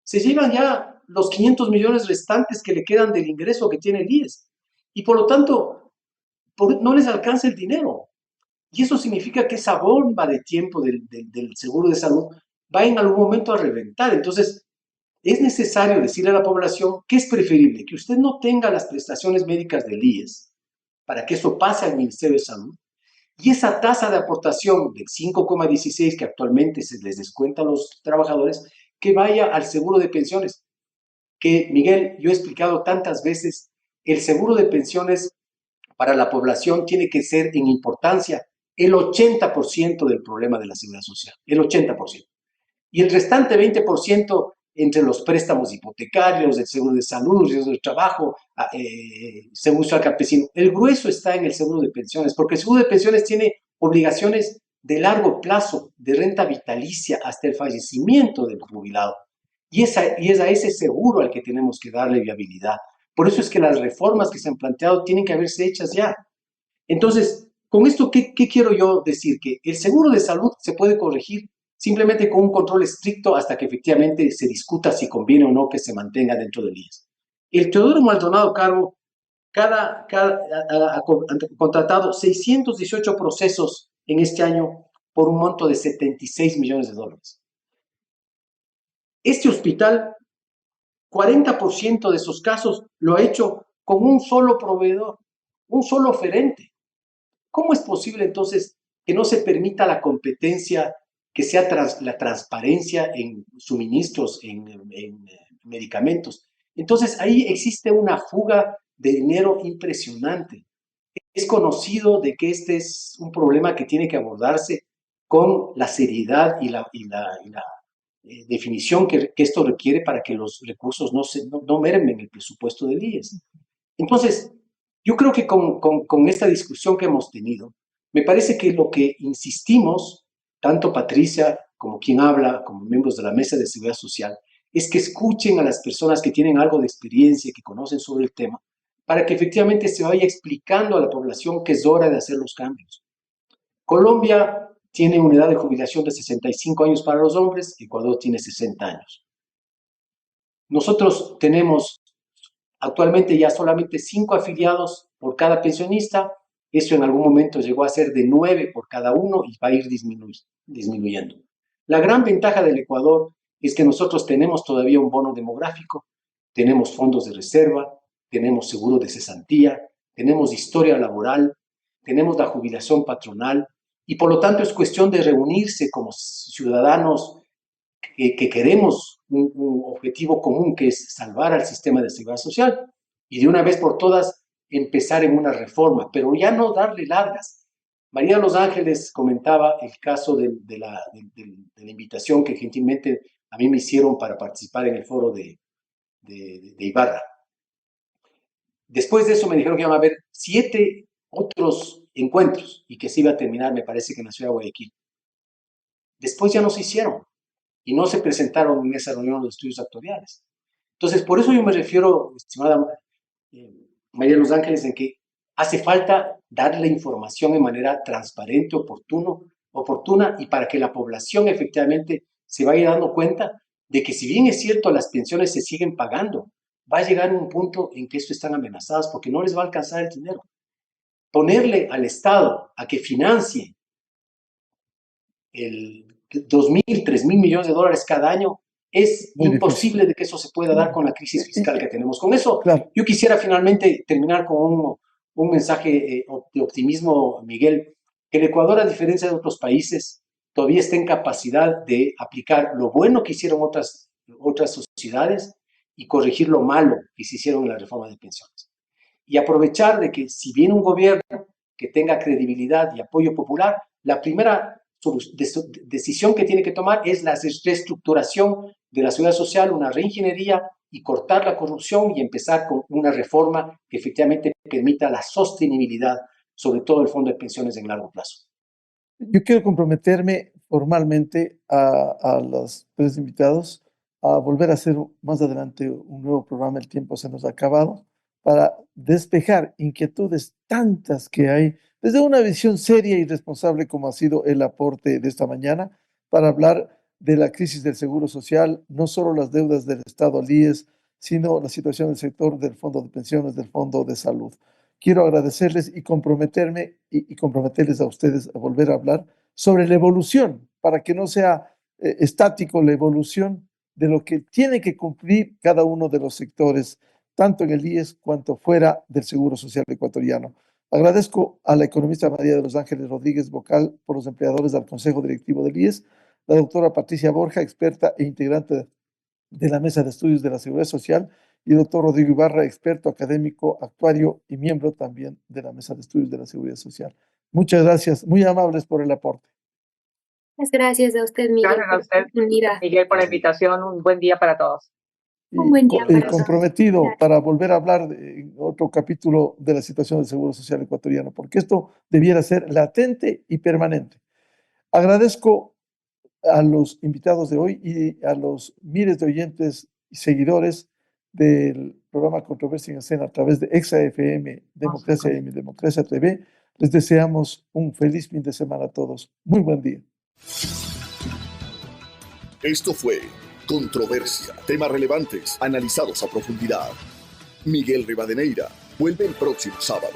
se llevan ya los 500 millones restantes que le quedan del ingreso que tiene el IES. Y por lo tanto, no les alcanza el dinero. Y eso significa que esa bomba de tiempo del seguro de salud va en algún momento a reventar. Entonces, es necesario decirle a la población que es preferible que usted no tenga las prestaciones médicas del IES para que eso pase al Ministerio de Salud. Y esa tasa de aportación del 5,16 que actualmente se les descuenta a los trabajadores, que vaya al seguro de pensiones. Que, Miguel, yo he explicado tantas veces, el seguro de pensiones para la población tiene que ser en importancia el 80% del problema de la seguridad social, el 80%. Y el restante 20% entre los préstamos hipotecarios, el seguro de salud, riesgo de trabajo, seguro social campesino. El grueso está en el seguro de pensiones, porque el seguro de pensiones tiene obligaciones de largo plazo, de renta vitalicia hasta el fallecimiento del jubilado. Y es a ese seguro al que tenemos que darle viabilidad. Por eso es que las reformas que se han planteado tienen que haberse hechas ya. Entonces, con esto, ¿qué quiero yo decir? Que el seguro de salud se puede corregir simplemente con un control estricto hasta que efectivamente se discuta si conviene o no que se mantenga dentro del IES. El Teodoro Maldonado Carbo ha contratado 618 procesos en este año por un monto de 76 millones de dólares. Este hospital, 40% de esos casos lo ha hecho con un solo proveedor, un solo oferente. ¿Cómo es posible entonces que no se permita la competencia, que sea la transparencia en suministros, en medicamentos? Entonces ahí existe una fuga de dinero impresionante. Es conocido de que este es un problema que tiene que abordarse con la seriedad y la definición que esto requiere para que los recursos no mermen el presupuesto del IES. Entonces, yo creo que con esta discusión que hemos tenido, me parece que lo que insistimos, tanto Patricia como quien habla, como miembros de la Mesa de Seguridad Social, es que escuchen a las personas que tienen algo de experiencia, que conocen sobre el tema, para que efectivamente se vaya explicando a la población que es hora de hacer los cambios. Colombia tiene una edad de jubilación de 65 años para los hombres, Ecuador tiene 60 años. Nosotros tenemos actualmente ya solamente 5 afiliados por cada pensionista, eso en algún momento llegó a ser de 9 por cada uno y va a ir disminuyendo. La gran ventaja del Ecuador es que nosotros tenemos todavía un bono demográfico, tenemos fondos de reserva, tenemos seguro de cesantía, tenemos historia laboral, tenemos la jubilación patronal, y por lo tanto es cuestión de reunirse como ciudadanos que queremos un objetivo común, que es salvar al sistema de seguridad social, y de una vez por todas empezar en una reforma, pero ya no darle largas. María de los Ángeles comentaba el caso de la invitación que gentilmente a mí me hicieron para participar en el foro de Ibarra. Después de eso me dijeron que iban a haber 7 otros encuentros y que se iba a terminar, me parece que en la ciudad de Guayaquil. Después ya no se hicieron y no se presentaron en esa reunión los estudios actuariales. Entonces, por eso yo me refiero, estimada María de los Ángeles, en que hace falta darle información de manera transparente, oportuna, y para que la población efectivamente se vaya dando cuenta de que, si bien es cierto, las pensiones se siguen pagando, va a llegar un punto en que esto están amenazadas porque no les va a alcanzar el dinero. Ponerle al Estado a que financie el 2.000, 3.000 millones de dólares cada año es muy imposible difícil de que eso se pueda dar con la crisis fiscal que tenemos. Con eso, claro. yo quisiera finalmente terminar con un mensaje de optimismo, Miguel, que el Ecuador, a diferencia de otros países, todavía está en capacidad de aplicar lo bueno que hicieron otras sociedades y corregir lo malo que se hicieron en la reforma de pensiones. Y aprovechar de que, si viene un gobierno que tenga credibilidad y apoyo popular, la primera decisión que tiene que tomar es la reestructuración de la seguridad social, una reingeniería, y cortar la corrupción y empezar con una reforma que efectivamente permita la sostenibilidad, sobre todo el fondo de pensiones en largo plazo. Yo quiero comprometerme formalmente a los 3 invitados a volver a hacer más adelante un nuevo programa. El tiempo se nos ha acabado, para despejar inquietudes tantas que hay, desde una visión seria y responsable como ha sido el aporte de esta mañana, para hablar de la crisis del Seguro Social, no solo las deudas del Estado al IES, sino la situación del sector del Fondo de Pensiones, del Fondo de Salud. Quiero agradecerles y comprometerme y comprometerles a ustedes a volver a hablar sobre la evolución, para que no sea estático, la evolución de lo que tiene que cumplir cada uno de los sectores, tanto en el IES cuanto fuera del Seguro Social ecuatoriano. Agradezco a la economista María de los Ángeles Rodríguez, vocal por los empleadores del Consejo Directivo del IES, la doctora Patricia Borja, experta e integrante de la Mesa de Estudios de la Seguridad Social, y el doctor Rodrigo Ibarra, experto académico, actuario y miembro también de la Mesa de Estudios de la Seguridad Social. Muchas gracias, muy amables por el aporte. Muchas gracias a usted, Miguel. Gracias a usted, Miguel, por la invitación. Un buen día para todos. Un buen día para todos. Comprometido Gracias. para volver a hablar de otro capítulo de la situación del Seguro Social ecuatoriano, porque esto debiera ser latente y permanente. Agradezco a los invitados de hoy y a los miles de oyentes y seguidores del programa Controversia en Escena a través de EXA-FM, Democracia M, Democracia TV. Les deseamos un feliz fin de semana a todos. Muy buen día. Esto fue Controversia, temas relevantes analizados a profundidad. Miguel Rivadeneira vuelve el próximo sábado.